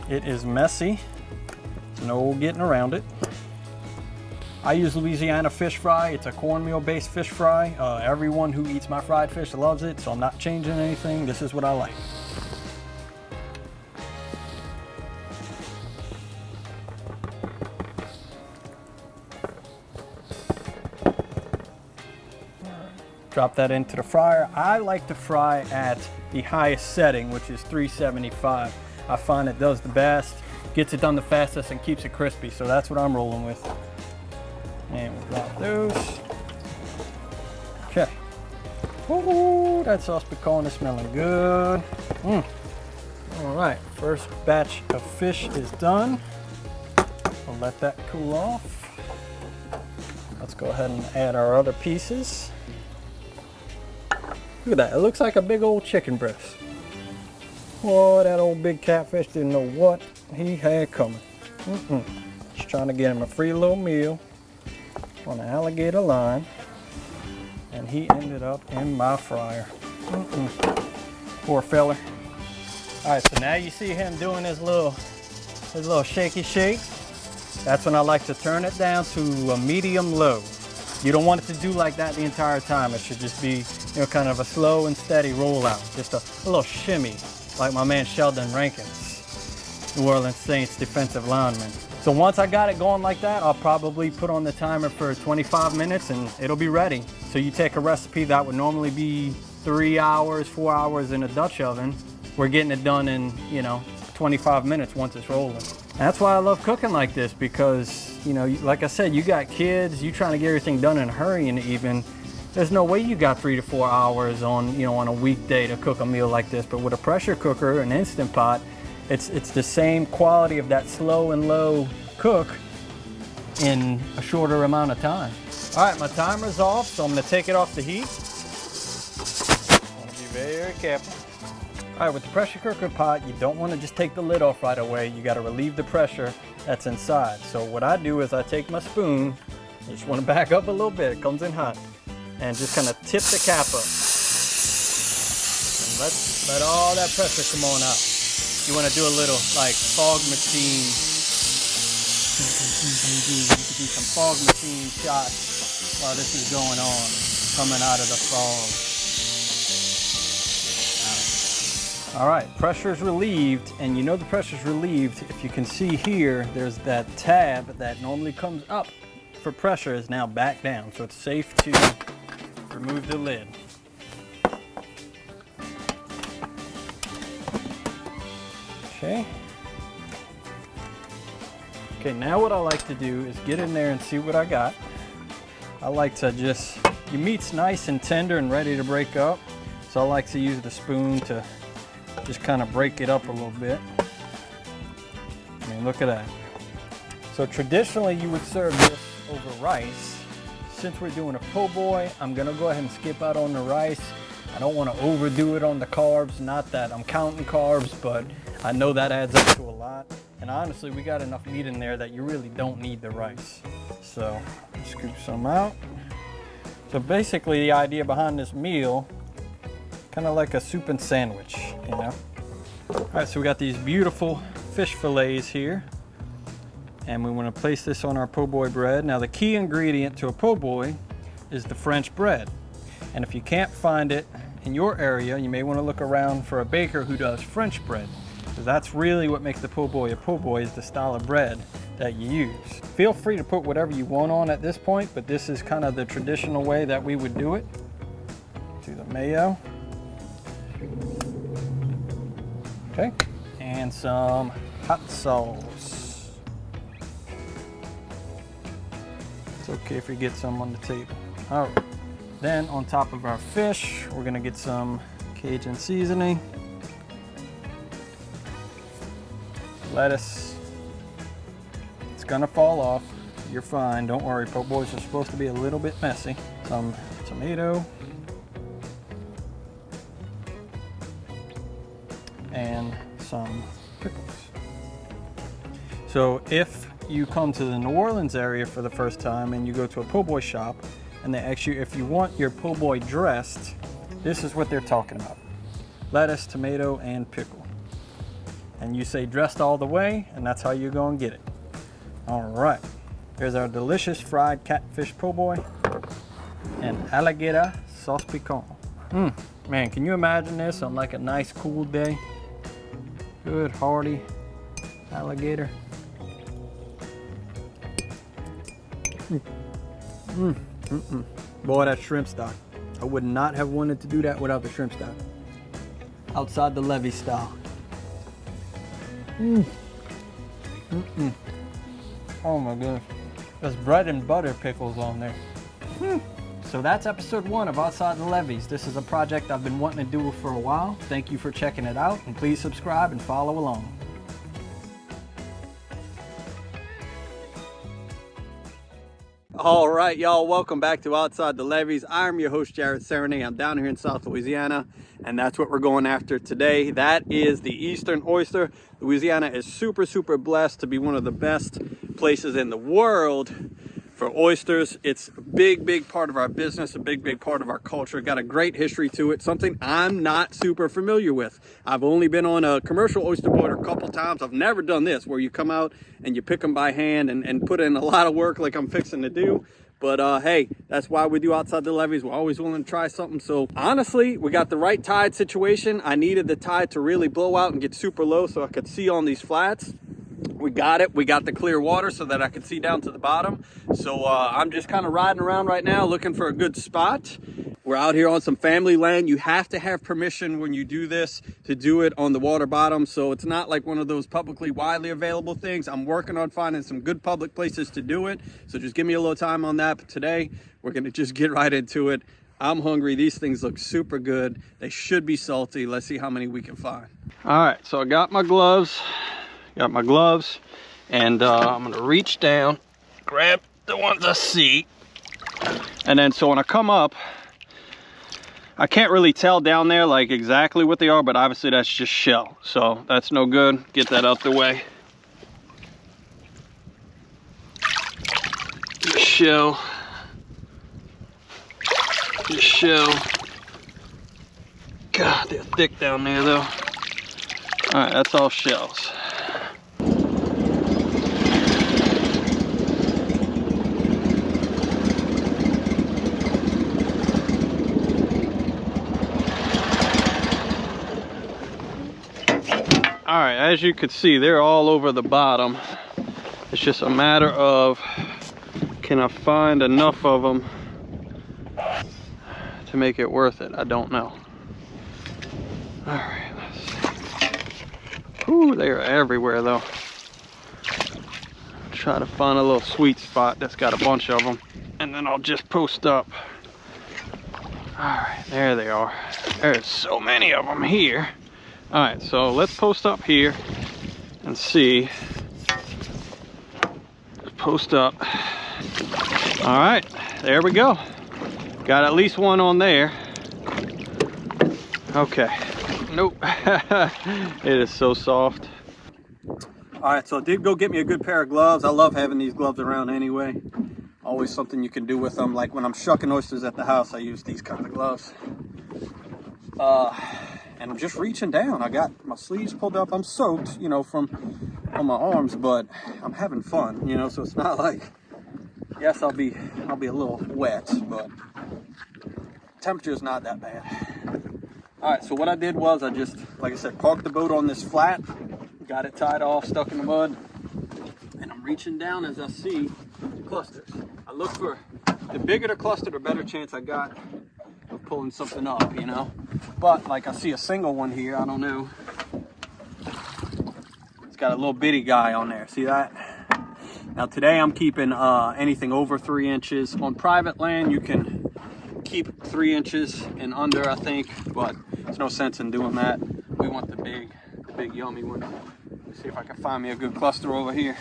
It is messy. There's no getting around it. I use Louisiana fish fry. It's a cornmeal based fish fry. Everyone who eats my fried fish loves it, so I'm not changing anything. This is what I like. Drop that into the fryer. I like to fry at the highest setting, which is 375. I find it does the best, gets it done the fastest, and keeps it crispy. So that's what I'm rolling with. And we'll drop those. Okay. Ooh, that sauce pecan is smelling good. All right, first batch of fish is done. We'll let that cool off. Let's go ahead and add our other pieces. Look at that, it looks like a big old chicken breast. Oh, that old big catfish didn't know what he had coming. Just trying to get him a free little meal on the alligator line, and he ended up in my fryer. Poor fella. All right, so now you see him doing his little shaky shake. That's when I like to turn it down to a medium low. You don't want it to do like that the entire time. It should just be, you know, kind of a slow and steady rollout. Just a little shimmy, like my man Sheldon Rankins, New Orleans Saints defensive lineman. So once I got it going like that, I'll probably put on the timer for 25 minutes and it'll be ready. So you take a recipe that would normally be 3 hours, 4 hours in a Dutch oven. We're getting it done in, 25 minutes once it's rolling. And that's why I love cooking like this, because, like I said, you got kids, you trying to get everything done in a hurry in the evening. There's no way you got 3 to 4 hours on a weekday to cook a meal like this. But with a pressure cooker, an Instant Pot, it's the same quality of that slow and low cook in a shorter amount of time. All right, my timer's off, so I'm gonna take it off the heat. I want to be very careful. All right, with the pressure cooker pot, you don't want to just take the lid off right away. You got to relieve the pressure that's inside. So what I do is I take my spoon, I just want to back up a little bit, it comes in hot, and just kind of tip the cap up. And let all that pressure come on out. You want to do a little like fog machine, do some fog machine shots while this is going on, coming out of the fog. All right, pressure's relieved, and you know the pressure's relieved. If you can see here, there's that tab that normally comes up for pressure is now back down, so it's safe to remove the lid. Okay. Okay, now what I like to do is get in there and see what I got. I like to your meat's nice and tender and ready to break up, so I like to use the spoon to just kind of break it up a little bit. I mean, look at that. So traditionally you would serve this over rice. Since we're doing a po' boy, I'm gonna go ahead and skip out on the rice. I don't want to overdo it on the carbs. Not that I'm counting carbs, but I know that adds up to a lot. And honestly, we got enough meat in there that you really don't need the rice. So scoop some out. So basically the idea behind this meal, kind of like a soup and sandwich, you know? All right, so we got these beautiful fish fillets here. And we want to place this on our po' boy bread. Now the key ingredient to a po' boy is the French bread. And if you can't find it in your area, you may want to look around for a baker who does French bread, because that's really what makes the po' boy a po' boy, is the style of bread that you use. Feel free to put whatever you want on at this point, but this is kind of the traditional way that we would do it. Do the mayo. Okay, and some hot sauce. It's okay if you get some on the table. All right. Then on top of our fish, we're gonna get some Cajun seasoning, lettuce. It's gonna fall off. You're fine, don't worry. Po' boys are supposed to be a little bit messy. Some tomato. And some pickles. So if you come to the New Orleans area for the first time and you go to a po' boy shop, and they ask you if you want your po' boy dressed, this is what they're talking about. Lettuce, tomato, and pickle. And you say dressed all the way, and that's how you're gonna get it. All right, here's our delicious fried catfish po' boy and alligator sauce piquant. Man, can you imagine this on like a nice cool day? Good hearty alligator. Boy, that shrimp stock. I would not have wanted to do that without the shrimp stock. Outside the levee style. Oh my goodness. There's bread and butter pickles on there. So that's episode 1 of Outside the Levees. This is a project I've been wanting to do for a while. Thank you for checking it out, and please subscribe and follow along. All right, y'all, welcome back to Outside the Levees. I'm your host, Jared Serenay. I'm down here in South Louisiana, and that's what we're going after today. That is the eastern oyster. Louisiana is super, super blessed to be one of the best places in the world for oysters. It's a big, big part of our business, a big, big part of our culture. Got a great history to it, something I'm not super familiar with. I've only been on a commercial oyster boat a couple times. I've never done this, where you come out and you pick them by hand and put in a lot of work like I'm fixing to do. But hey, that's why we do Outside the Levees. We're always willing to try something. So honestly, we got the right tide situation. I needed the tide to really blow out and get super low so I could see on these flats. We got it. We got the clear water so that I could see down to the bottom. So I'm just kind of riding around right now looking for a good spot. We're out here on some family land. You have to have permission when you do this to do it on the water bottom. So it's not like one of those publicly widely available things. I'm working on finding some good public places to do it. So just give me a little time on that. But today we're going to just get right into it. I'm hungry. These things look super good. They should be salty. Let's see how many we can find. All right, so I got my gloves. And I'm gonna reach down, grab the ones I see, and then so when I come up, I can't really tell down there like exactly what they are, but obviously that's just shell, so that's no good. Get that out the way. Just shell. God, they're thick down there though. All right, that's all shells. All right, as you can see, they're all over the bottom. It's just a matter of, can I find enough of them to make it worth it? I don't know. All right, let's see. Ooh, they are everywhere though. Try to find a little sweet spot that's got a bunch of them, and then I'll just post up. All right, there they are. There's so many of them here. All right, so let's post up here and see post up. All right, there we go. Got at least one on there. Okay, nope. It is so soft. All right, so I did go get me a good pair of gloves. I love having these gloves around anyway. Always something you can do with them. Like when I'm shucking oysters at the house, I use these kind of gloves. And I'm just reaching down. I got my sleeves pulled up. I'm soaked, you know, from on my arms, but I'm having fun, you know, so it's not like, yes, I'll be a little wet, but temperature is not that bad. All right, so what I did was I just, like I said, parked the boat on this flat, got it tied off, stuck in the mud, and I'm reaching down as I see clusters. I look for, the bigger the cluster, the better chance I got of pulling something up, you know. But like I see a single one here, I don't know. It's got a little bitty guy on there, see that? Now today I'm keeping anything over 3 inches. On private land you can keep 3 inches and under, I think, but there's no sense in doing that. We want the big yummy one. Let's see if I can find me a good cluster over here.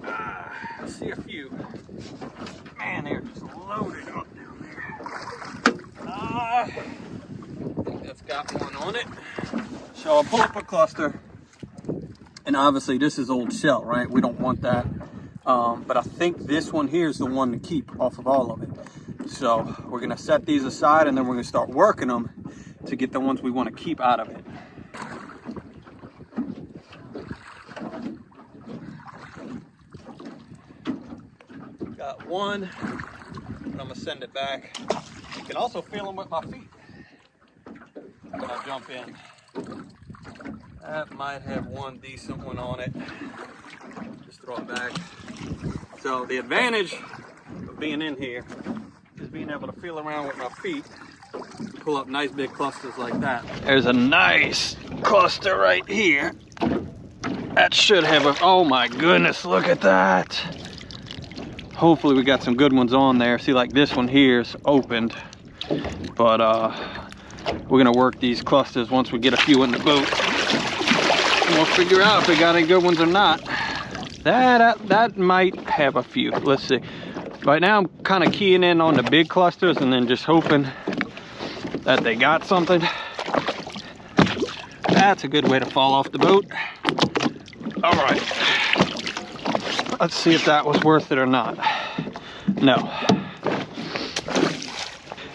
I see a few. Man, they're just loaded up down there. I think that's got one on it. So I'll pull up a cluster. And obviously this is old shell, right? We don't want that. But I think this one here is the one to keep off of all of it. So we're gonna set these aside and then we're gonna start working them to get the ones we want to keep out of it. Got one, and I'm gonna send it back. You can also feel them with my feet when I jump in. That might have one decent one on it. Just throw it back. So the advantage of being in here is being able to feel around with my feet, pull up nice big clusters like that. There's a nice cluster right here. That should have a, oh my goodness, look at that. Hopefully we got some good ones on there. See, like this one here is opened, but we're gonna work these clusters once we get a few in the boat. And we'll figure out if we got any good ones or not. That might have a few. Let's see. Right now I'm kind of keying in on the big clusters and then just hoping that they got something. That's a good way to fall off the boat. All right. Let's see if that was worth it or not. No.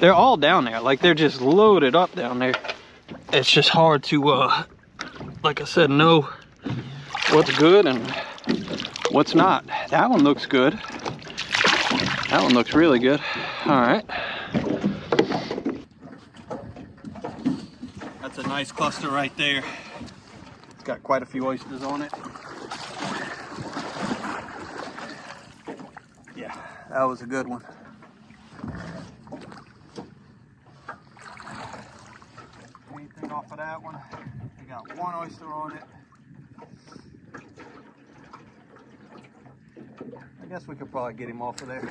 They're all down there. Like they're just loaded up down there. It's just hard to, like I said, know what's good and what's not. That one looks good. That one looks really good. All right. That's a nice cluster right there. It's got quite a few oysters on it. Yeah, that was a good one. Anything off of that one? We got one oyster on it. I guess we could probably get him off of there.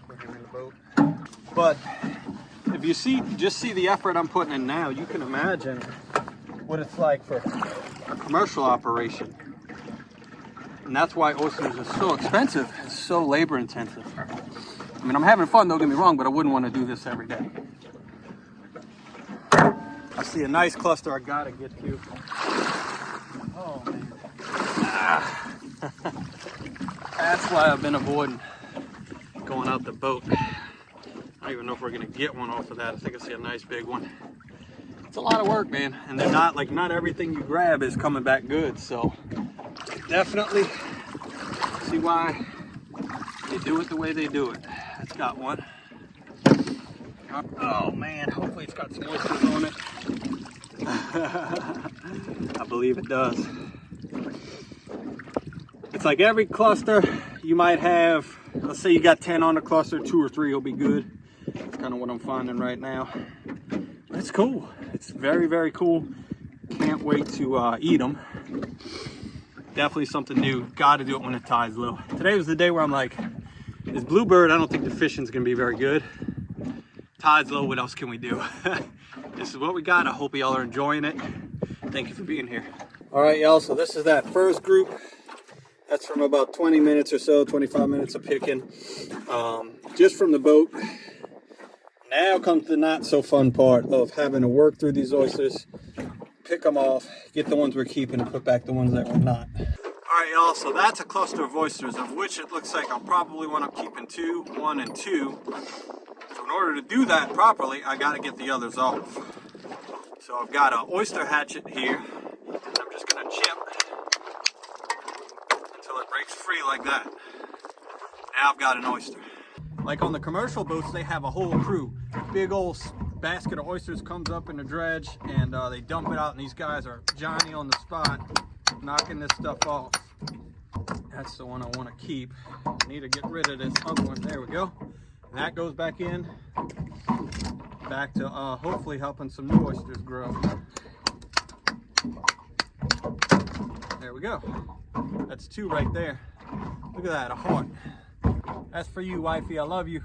Put him in the boat. But if you see, just see the effort I'm putting in now, you can imagine what it's like for a commercial operation. And that's why oysters are so expensive. It's so labor intensive. I mean, I'm having fun, don't get me wrong, but I wouldn't want to do this every day. I see a nice cluster I gotta get to. Oh man. Ah. That's why I've been avoiding going out the boat. I don't even know if we're gonna get one off of that. I think I see a nice big one. It's a lot of work, man. And they're not, like, not everything you grab is coming back good. So definitely see why they do it the way they do it. That's got one. Oh man, hopefully it's got some oysters on it. I believe it does. It's like every cluster you might have, let's say you got 10 on the cluster, 2 or 3 will be good. That's kind of what I'm finding right now. But it's cool. It's very, very cool. Can't wait to eat them. Definitely something new. Got to do it when the tide's low. Today was the day where I'm like, this bluebird, I don't think the fishing's gonna be very good. Tide's low, what else can we do? This is what we got. I hope y'all are enjoying it. Thank you for being here. All right, y'all, so this is that first group. That's from about 20 minutes or so, 25 minutes of picking, just from the boat. Now comes the not so fun part of having to work through these oysters, pick them off, get the ones we're keeping, and put back the ones that we're not. All right, y'all, so that's a cluster of oysters, of which it looks like I'll probably want up keeping 2, 1, and 2. So in order to do that properly, I gotta get the others off. So I've got an oyster hatchet here, and I'm just gonna chip until it breaks free like that. Now I've got an oyster. Like on the commercial boats, they have a whole crew. Big old basket of oysters comes up in the dredge, and they dump it out, and these guys are Johnny on the spot, knocking this stuff off. That's the one I want to keep. I need to get rid of this other one. There we go. And that goes back in, back to hopefully helping some new oysters grow. There we go. That's 2 right there. Look at that, a heart. That's for you, wifey. I love you.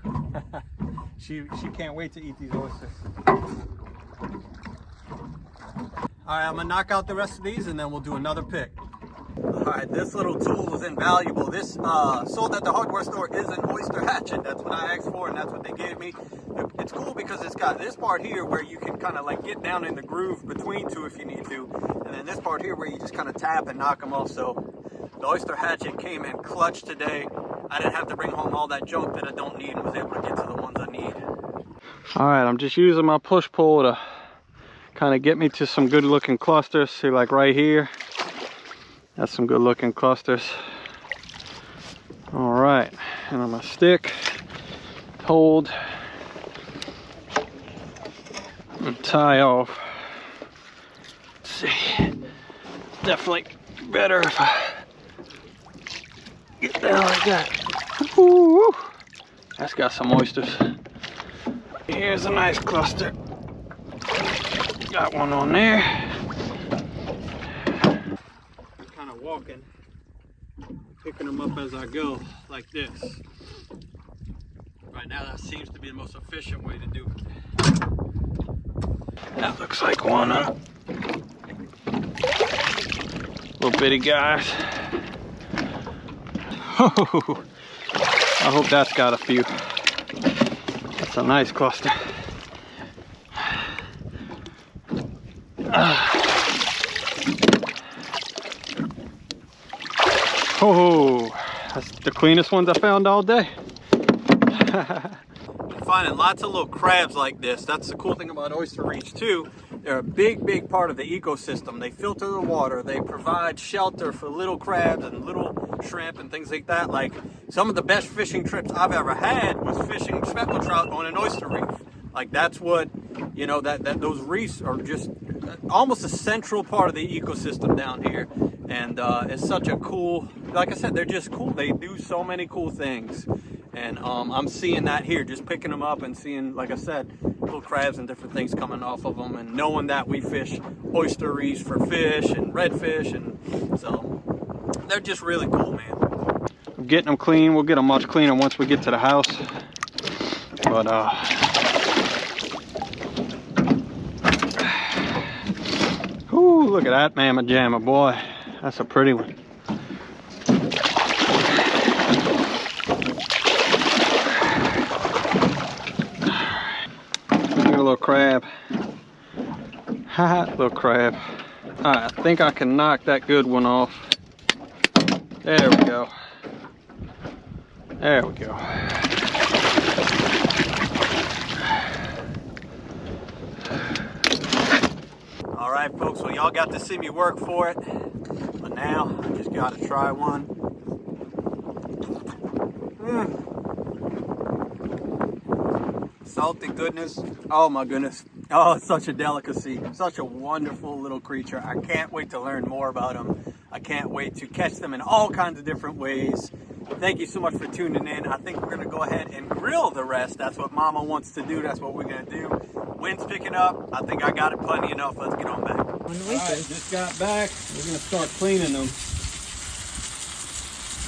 She can't wait to eat these oysters. All right, I'm gonna knock out the rest of these and then we'll do another pick. All right, this little tool is invaluable. This sold at the hardware store is an oyster hatchet. That's what I asked for and that's what they gave me. It's cool because it's got this part here where you can kind of like get down in the groove between 2 if you need to. And then this part here where you just kind of tap and knock them off. So the oyster hatchet came in clutch today. I didn't have to bring home all that junk that I don't need and was able to get to the ones I need. All right, I'm just using my push pull to kind of get me to some good looking clusters. See, like right here, that's some good looking clusters. All right, and I'm gonna stick, hold, and tie off. Let's see, definitely better if I get down like that. Ooh, that's got some oysters. Here's a nice cluster. Got one on there. I'm kind of walking, picking them up as I go, like this. Right now, that seems to be the most efficient way to do it. That looks like one up. Little bitty guys. Oh, I hope that's got a few. That's a nice cluster. Oh, that's the cleanest ones I found all day. I'm finding lots of little crabs like this. That's the cool thing about oyster reefs too. They're a big part of the ecosystem. They filter the water. They provide shelter for little crabs and little shrimp and things like that. Like some of the best fishing trips I've ever had was fishing speckled trout on an oyster reef. Like that's what, you know, that those reefs are just almost a central part of the ecosystem down here. And it's such a cool, like I said, they're just cool. They do so many cool things. And I'm seeing that here, just picking them up and seeing, like I said, little crabs and different things coming off of them, and knowing that we fish oyster reefs for fish and redfish, and so they're just really cool, man. I'm getting them clean. We'll get them much cleaner once we get to the house. But ooh, look at that mamma jamma, boy. That's a pretty one. Little crab. Haha, little crab. Alright, I think I can knock that good one off. There we go. There we go. Alright folks, well y'all got to see me work for it. But now I just gotta try one. Salty goodness. Oh my goodness. Oh, it's such a delicacy. Such a wonderful little creature. I can't wait to learn more about them. I can't wait to catch them in all kinds of different ways. Thank you so much for tuning in. I think we're going to go ahead and grill the rest. That's what Mama wants to do. That's what we're going to do. Wind's picking up. I think I got it plenty enough. Let's get on back. All right, just got back. We're going to start cleaning them.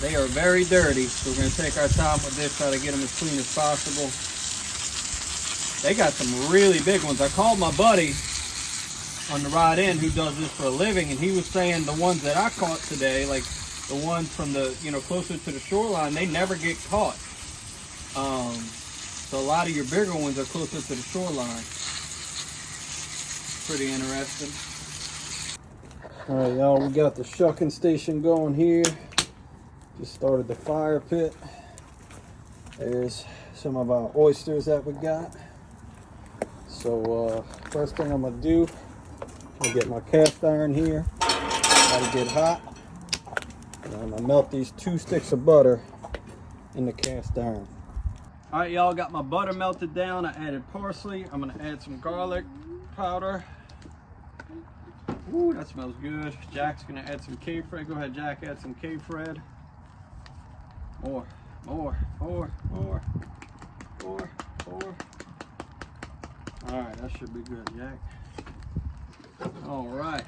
They are very dirty, so we're going to take our time with this, try to get them as clean as possible. They got some really big ones. I called my buddy on the ride in who does this for a living, and he was saying the ones that I caught today, like the ones from the, you know, closer to the shoreline, they never get caught. So a lot of your bigger ones are closer to the shoreline. Pretty interesting. All right, y'all, we got the shucking station going here. Just started the fire pit. There's some of our oysters that we got. So first thing I'm gonna do, I'll get my cast iron here. Gotta get hot. And I'm gonna melt these 2 sticks of butter in the cast iron. All right, y'all, got my butter melted down. I added parsley. I'm gonna add some garlic powder. Ooh, that smells good. Jack's gonna add some K-Fred. Go ahead, Jack, add some K-Fred. More. All right, that should be good, Jack. All right.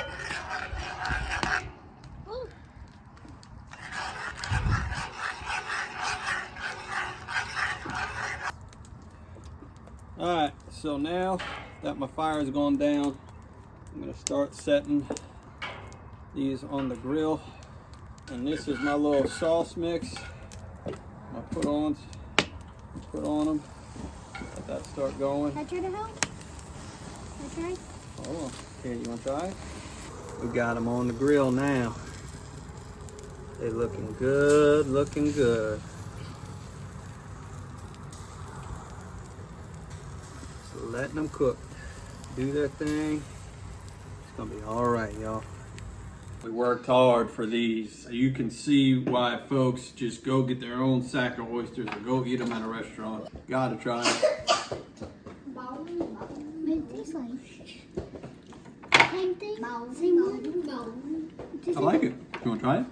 All right, so now that my fire's gone down, I'm gonna start setting these on the grill. And this is my little sauce mix. I put on them. Let that start going. Can I try to help? Can I try? Oh, okay, you wanna try it? We got them on the grill now. They're looking good, looking good. So letting them cook, do their thing. It's gonna be all right, y'all. We worked hard for these. So you can see why folks just go get their own sack of oysters or go eat them at a restaurant. Gotta try it. It tastes like same thing. I like it. You wanna try it?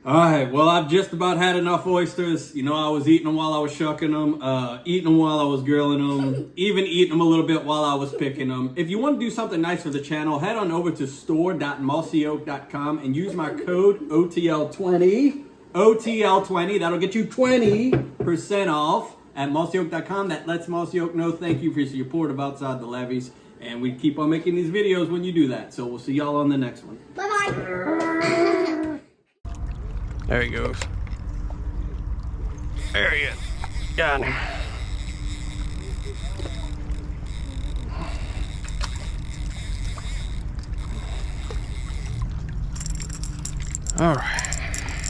All right, well, I've just about had enough oysters. You know, I was eating them while I was shucking them, eating them while I was grilling them, even eating them a little bit while I was picking them. If you want to do something nice for the channel, head on over to store.mosseyoak.com and use my code OTL20. OTL20, that'll get you 20% off at mosseyoak.com. That lets Mossy Oak know thank you for your support of Outside the Levees. And we keep on making these videos when you do that. So we'll see y'all on the next one. Bye-bye. There he goes. There he is. Got him.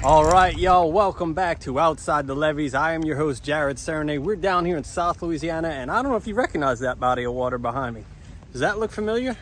All right, y'all, welcome back to Outside the Levees. I am your host, Jared Serenay. We're down here in South Louisiana, and I don't know if you recognize that body of water behind me. Does that look familiar?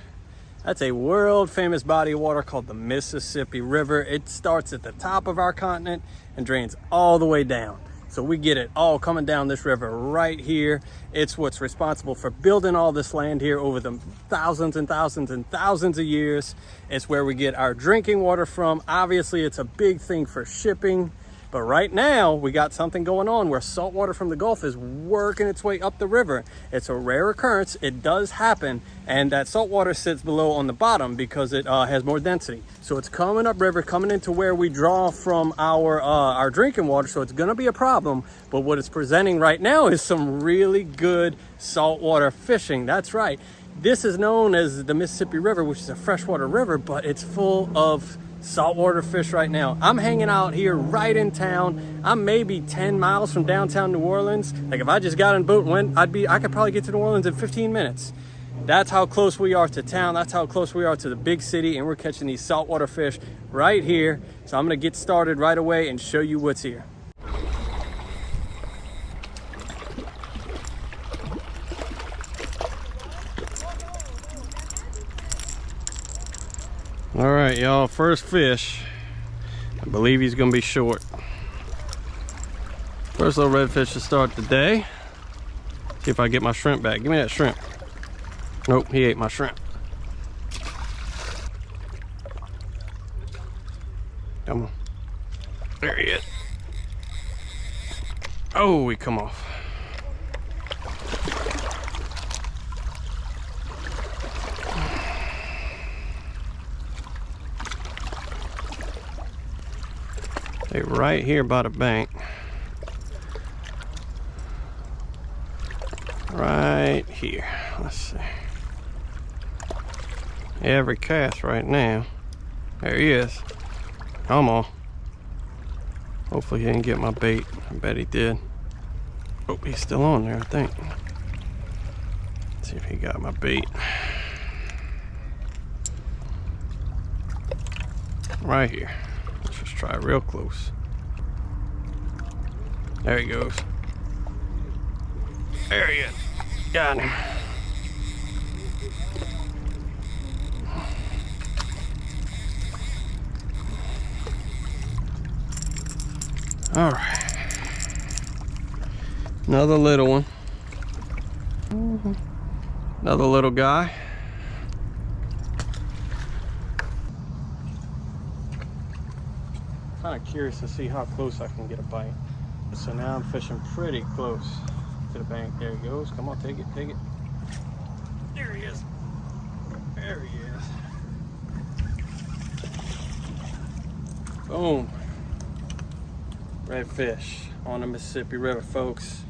That's a world famous body of water called the Mississippi River. It starts at the top of our continent and drains all the way down. So we get it all coming down this river right here. It's what's responsible for building all this land here over the thousands and thousands and thousands of years. It's where we get our drinking water from. Obviously, it's a big thing for shipping. But right now, we got something going on where salt water from the Gulf is working its way up the river. It's a rare occurrence. It does happen. And that salt water sits below on the bottom because it has more density. So it's coming up river, coming into where we draw from our drinking water. So it's going to be a problem. But what it's presenting right now is some really good saltwater fishing. That's right. This is known as the Mississippi River, which is a freshwater river, but it's full of saltwater fish right now. I'm hanging out here right in town. I'm maybe 10 miles from downtown New Orleans. Like if I just got on a boat and went, I could probably get to New Orleans in 15 minutes. That's how close we are to town. That's how close we are to the big city, and we're catching these saltwater fish right here. So I'm gonna get started right away and show you what's here. All right, y'all, first fish. I believe he's gonna be short. First little redfish to start the day. See if I get my shrimp back. Give me that shrimp. Nope, he ate my shrimp. Come on. There he is. Oh, we come off. They're right here by the bank. right here. Let's see. Every cast right now. There he is. Come on. Hopefully he didn't get my bait. I bet he did. Oh, he's still on there, I think. Let's see if he got my bait. Right here. Let's just try real close. There he goes. There he is. Got him. All right. Another little one. Another little guy. Kind of curious to see how close I can get a bite. So now I'm fishing pretty close to the bank. There he goes. Come on, take it, take it. There he is. There he is. Boom. Redfish on the Mississippi River, folks.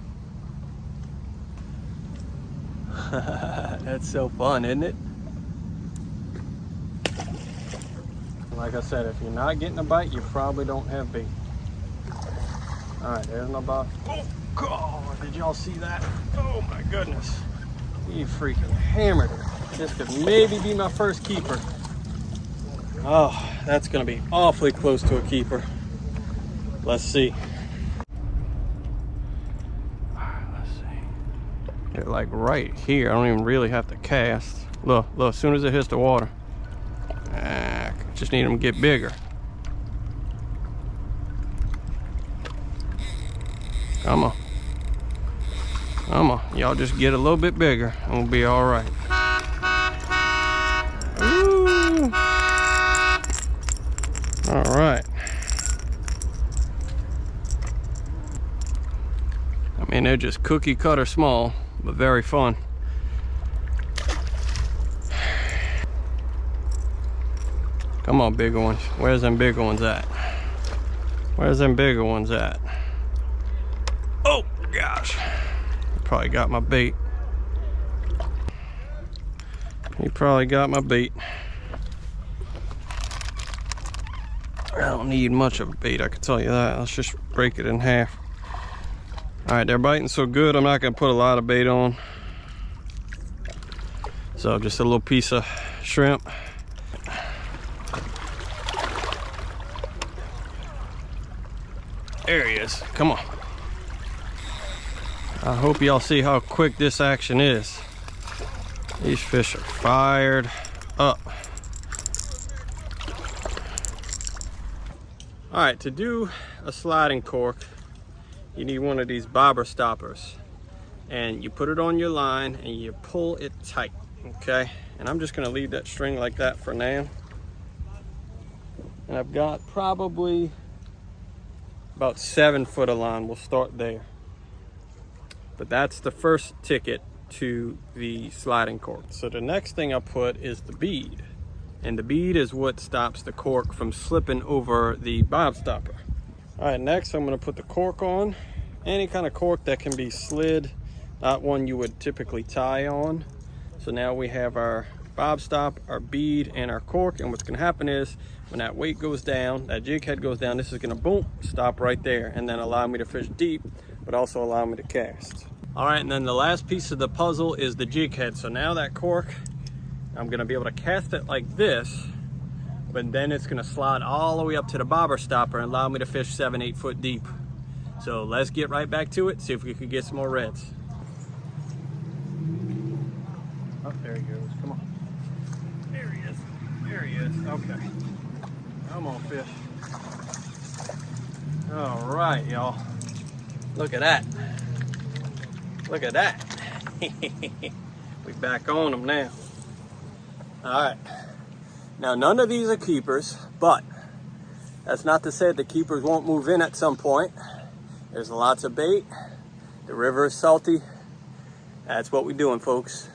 That's so fun, isn't it? Like I said, if you're not getting a bite, you probably don't have bait. All right, there's my bite. Oh, God, did y'all see that? Oh, my goodness. He freaking hammered it. This could maybe be my first keeper. Oh, that's going to be awfully close to a keeper. Let's see. All right, let's see. They're like right here. I don't even really have to cast. Look, look, as soon as it hits the water. Just need them to get bigger. Come on. Come on. Y'all just get a little bit bigger and we'll be all right. Ooh. All right. I mean, they're just cookie cutter small, but very fun. Come on, bigger ones. Where's them bigger ones at? Where's them bigger ones at? Oh, gosh. Probably got my bait. He probably got my bait. I don't need much of a bait, I can tell you that. Let's just break it in half. All right, they're biting so good, I'm not gonna put a lot of bait on. So just a little piece of shrimp. There he is. Come on. I hope y'all see how quick this action is. These fish are fired up. All right, to do a sliding cork, you need one of these bobber stoppers. And you put it on your line and you pull it tight, okay? And I'm just gonna leave that string like that for now. And I've got probably about 7 foot of line. We'll start there. But that's the first ticket to the sliding cork. So the next thing I put is the bead. And the bead is what stops the cork from slipping over the bob stopper. All right, next I'm gonna put the cork on. Any kind of cork that can be slid, not one you would typically tie on. So now we have our bob stop, our bead, and our cork. And what's gonna happen is when that weight goes down, that jig head goes down, this is gonna boom, stop right there, and then allow me to fish deep, but also allow me to cast. All right, and then the last piece of the puzzle is the jig head. So now that cork, I'm gonna be able to cast it like this, but then it's gonna slide all the way up to the bobber stopper and allow me to fish 7, 8 foot deep. So let's get right back to it, see if we can get some more reds. Oh, there he goes, come on. There he is, there he is, okay. Come on, fish. All right, y'all. Look at that. Look at that. We back on them now. All right. Now, none of these are keepers, but that's not to say the keepers won't move in at some point. There's lots of bait. The river is salty. That's what we're doing, folks.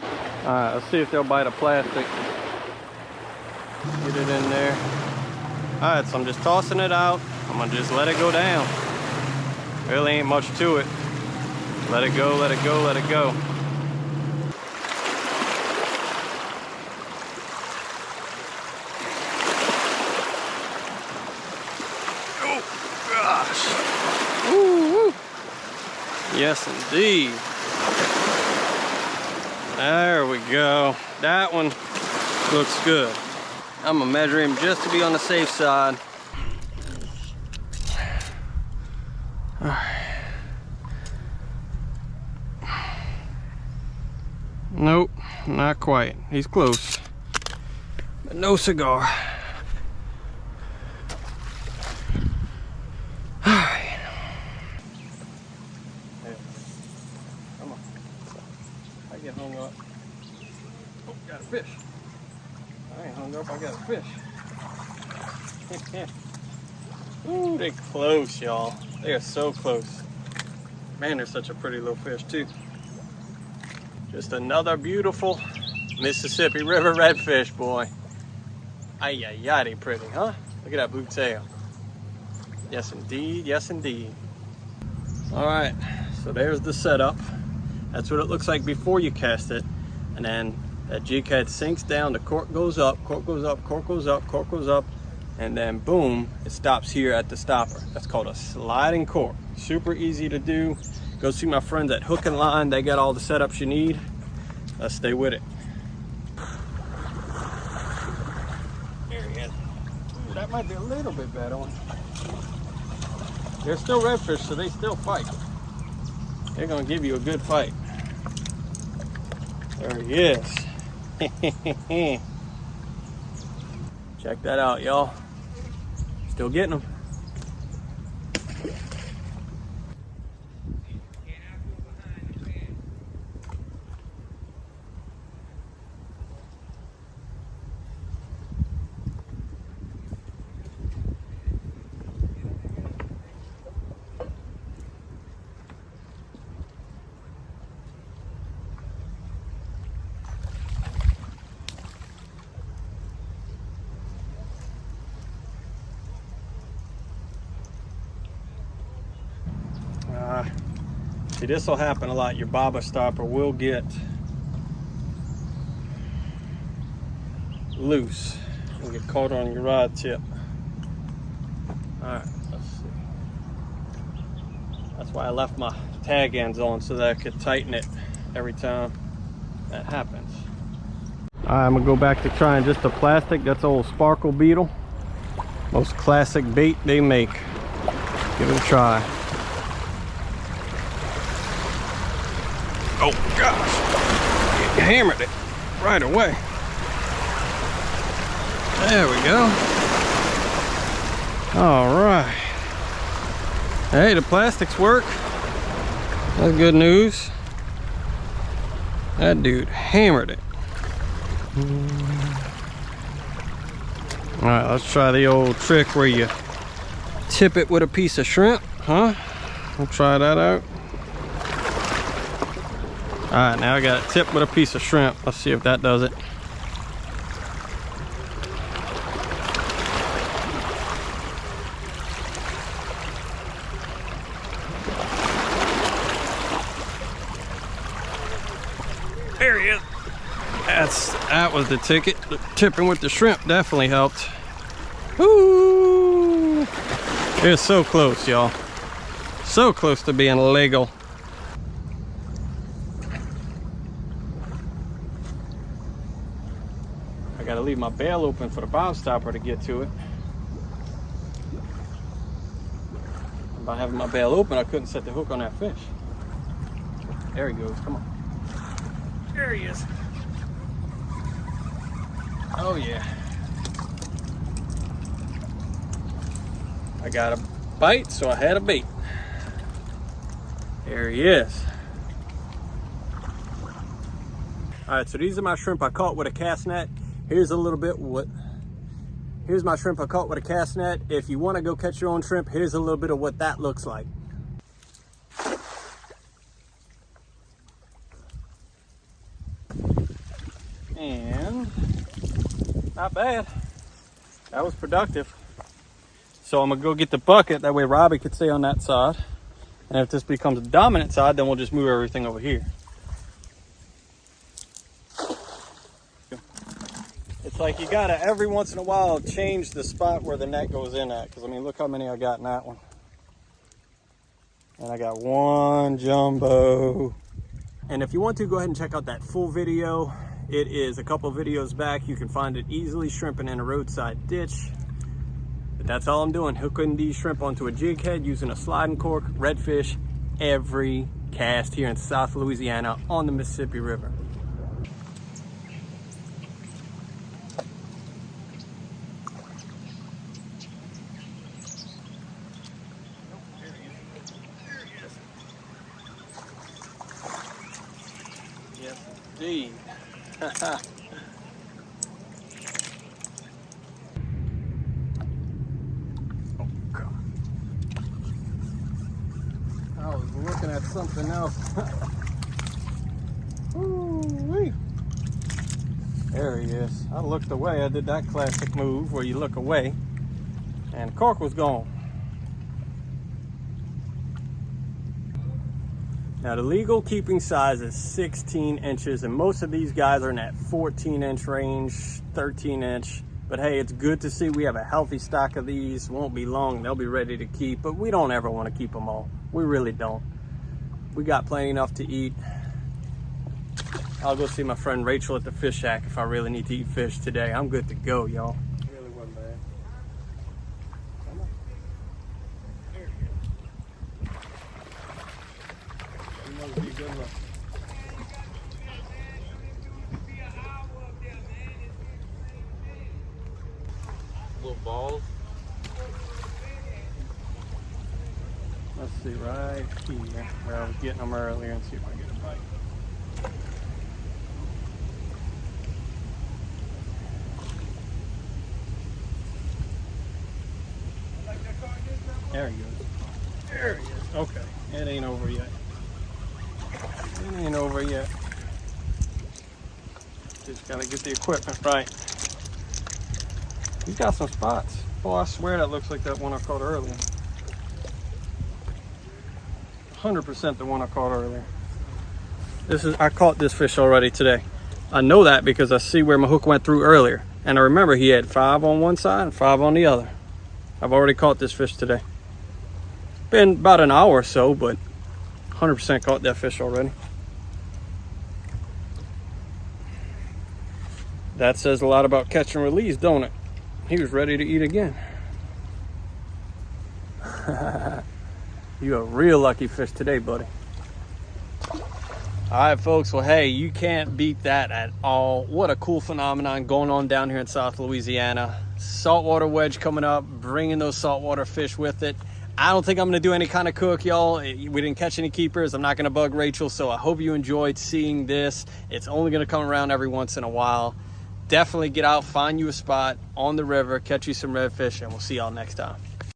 All right, let's see if they'll bite a plastic. Get it in there. All right, so I'm just tossing it out. I'm gonna just let it go down. Really ain't much to it. Let it go, let it go, let it go. Oh, gosh. Woo, woo. Yes, indeed. There we go. That one looks good. I'm gonna measure him just to be on the safe side. All right. Nope, not quite. He's close, but no cigar. All right. Hey, come on. I get hung up. Oh, got a fish. I ain't hung up, I got a fish. Ooh, they close, y'all. They are so close. Man, they're such a pretty little fish, too. Just another beautiful Mississippi River redfish, boy. Ay, ay, ay, they pretty, huh? Look at that blue tail. Yes, indeed. Yes, indeed. All right, so there's the setup. That's what it looks like before you cast it. And then that jig head sinks down, the cork goes up, cork goes up, cork goes up, cork goes up, and then boom, it stops here at the stopper. That's called a sliding cork. Super easy to do. Go see my friends at Hook and Line. They got all the setups you need. Let's stay with it. There he is. Ooh, that might be a little bit better one. They're still redfish, so they still fight. They're gonna give you a good fight. There he is. Check that out, y'all. Still getting them. See, this will happen a lot. Your bobber stopper will get loose and get caught on your rod tip. All right, let's see. That's why I left my tag ends on, so that I could tighten it every time that happens. All right, I'm gonna go back to trying just the plastic. That's old Sparkle Beetle. Most classic bait they make. Give it a try. Oh gosh, it hammered it right away. There we go. All right. Hey, the plastics work. That's good news. That dude hammered it. All right, let's try the old trick where you tip it with a piece of shrimp, huh? We'll try that out. All right, now I got it tipped with a piece of shrimp. Let's see if that does it. There he is. That was the ticket. The tipping with the shrimp definitely helped. Ooh, it's so close, y'all. So close to being legal. I gotta leave my bail open for the bob stopper to get to it. By having my bail open, I couldn't set the hook on that fish. There he goes, come on. There he is. Oh yeah. I got a bite, so I had a bait. There he is. All right, so these are my shrimp I caught with a cast net. Here's a little bit here's my shrimp I caught with a cast net. If you want to go catch your own shrimp, here's a little bit of what that looks like. And not bad. That was productive. So I'm gonna go get the bucket. That way Robbie could stay on that side. And if this becomes the dominant side, then we'll just move everything over here. It's like you gotta, every once in a while, change the spot where the net goes in at. Because, I mean, look how many I got in that one. And I got one jumbo. And if you want to, go ahead and check out that full video. It is a couple videos back. You can find it easily shrimping in a roadside ditch. But that's all I'm doing, hooking these shrimp onto a jig head using a sliding cork, redfish, every cast here in South Louisiana on the Mississippi River. Yes, indeed. I was looking at something else. Ooh-wee. There he is. I looked away. I did that classic move where you look away and the cork was gone. Now the legal keeping size is 16 inches and most of these guys are in that 14-inch range, 13-inch. But hey, it's good to see we have a healthy stock of these. Won't be long, they'll be ready to keep, but we don't ever want to keep them all. We really don't. We got plenty enough to eat. I'll go see my friend Rachel at the fish shack if I really need to eat fish today. I'm good to go, y'all. Really wasn't bad. Come on. There you go. You must be good luck. Little balls. Let's see, right here where I was getting them earlier and see if I get a bite. There he goes. There he is. Okay, it ain't over yet. It ain't over yet. Just gotta get the equipment right. He's got some spots. Oh, I swear that looks like that one I caught earlier. 100% the one I caught earlier. I caught this fish already today. I know that because I see where my hook went through earlier. And I remember he had 5 on one side and 5 on the other. I've already caught this fish today. Been about an hour or so, but 100% caught that fish already. That says a lot about catch and release, don't it? He was ready to eat again. You a real lucky fish today, buddy. All right, folks. Well, hey, you can't beat that at all. What a cool phenomenon going on down here in South Louisiana. Saltwater wedge coming up, bringing those saltwater fish with it. I don't think I'm going to do any kind of cook, y'all. We didn't catch any keepers. I'm not going to bug Rachel, so I hope you enjoyed seeing this. It's only going to come around every once in a while. Definitely get out, find you a spot on the river, catch you some redfish, and we'll see y'all next time.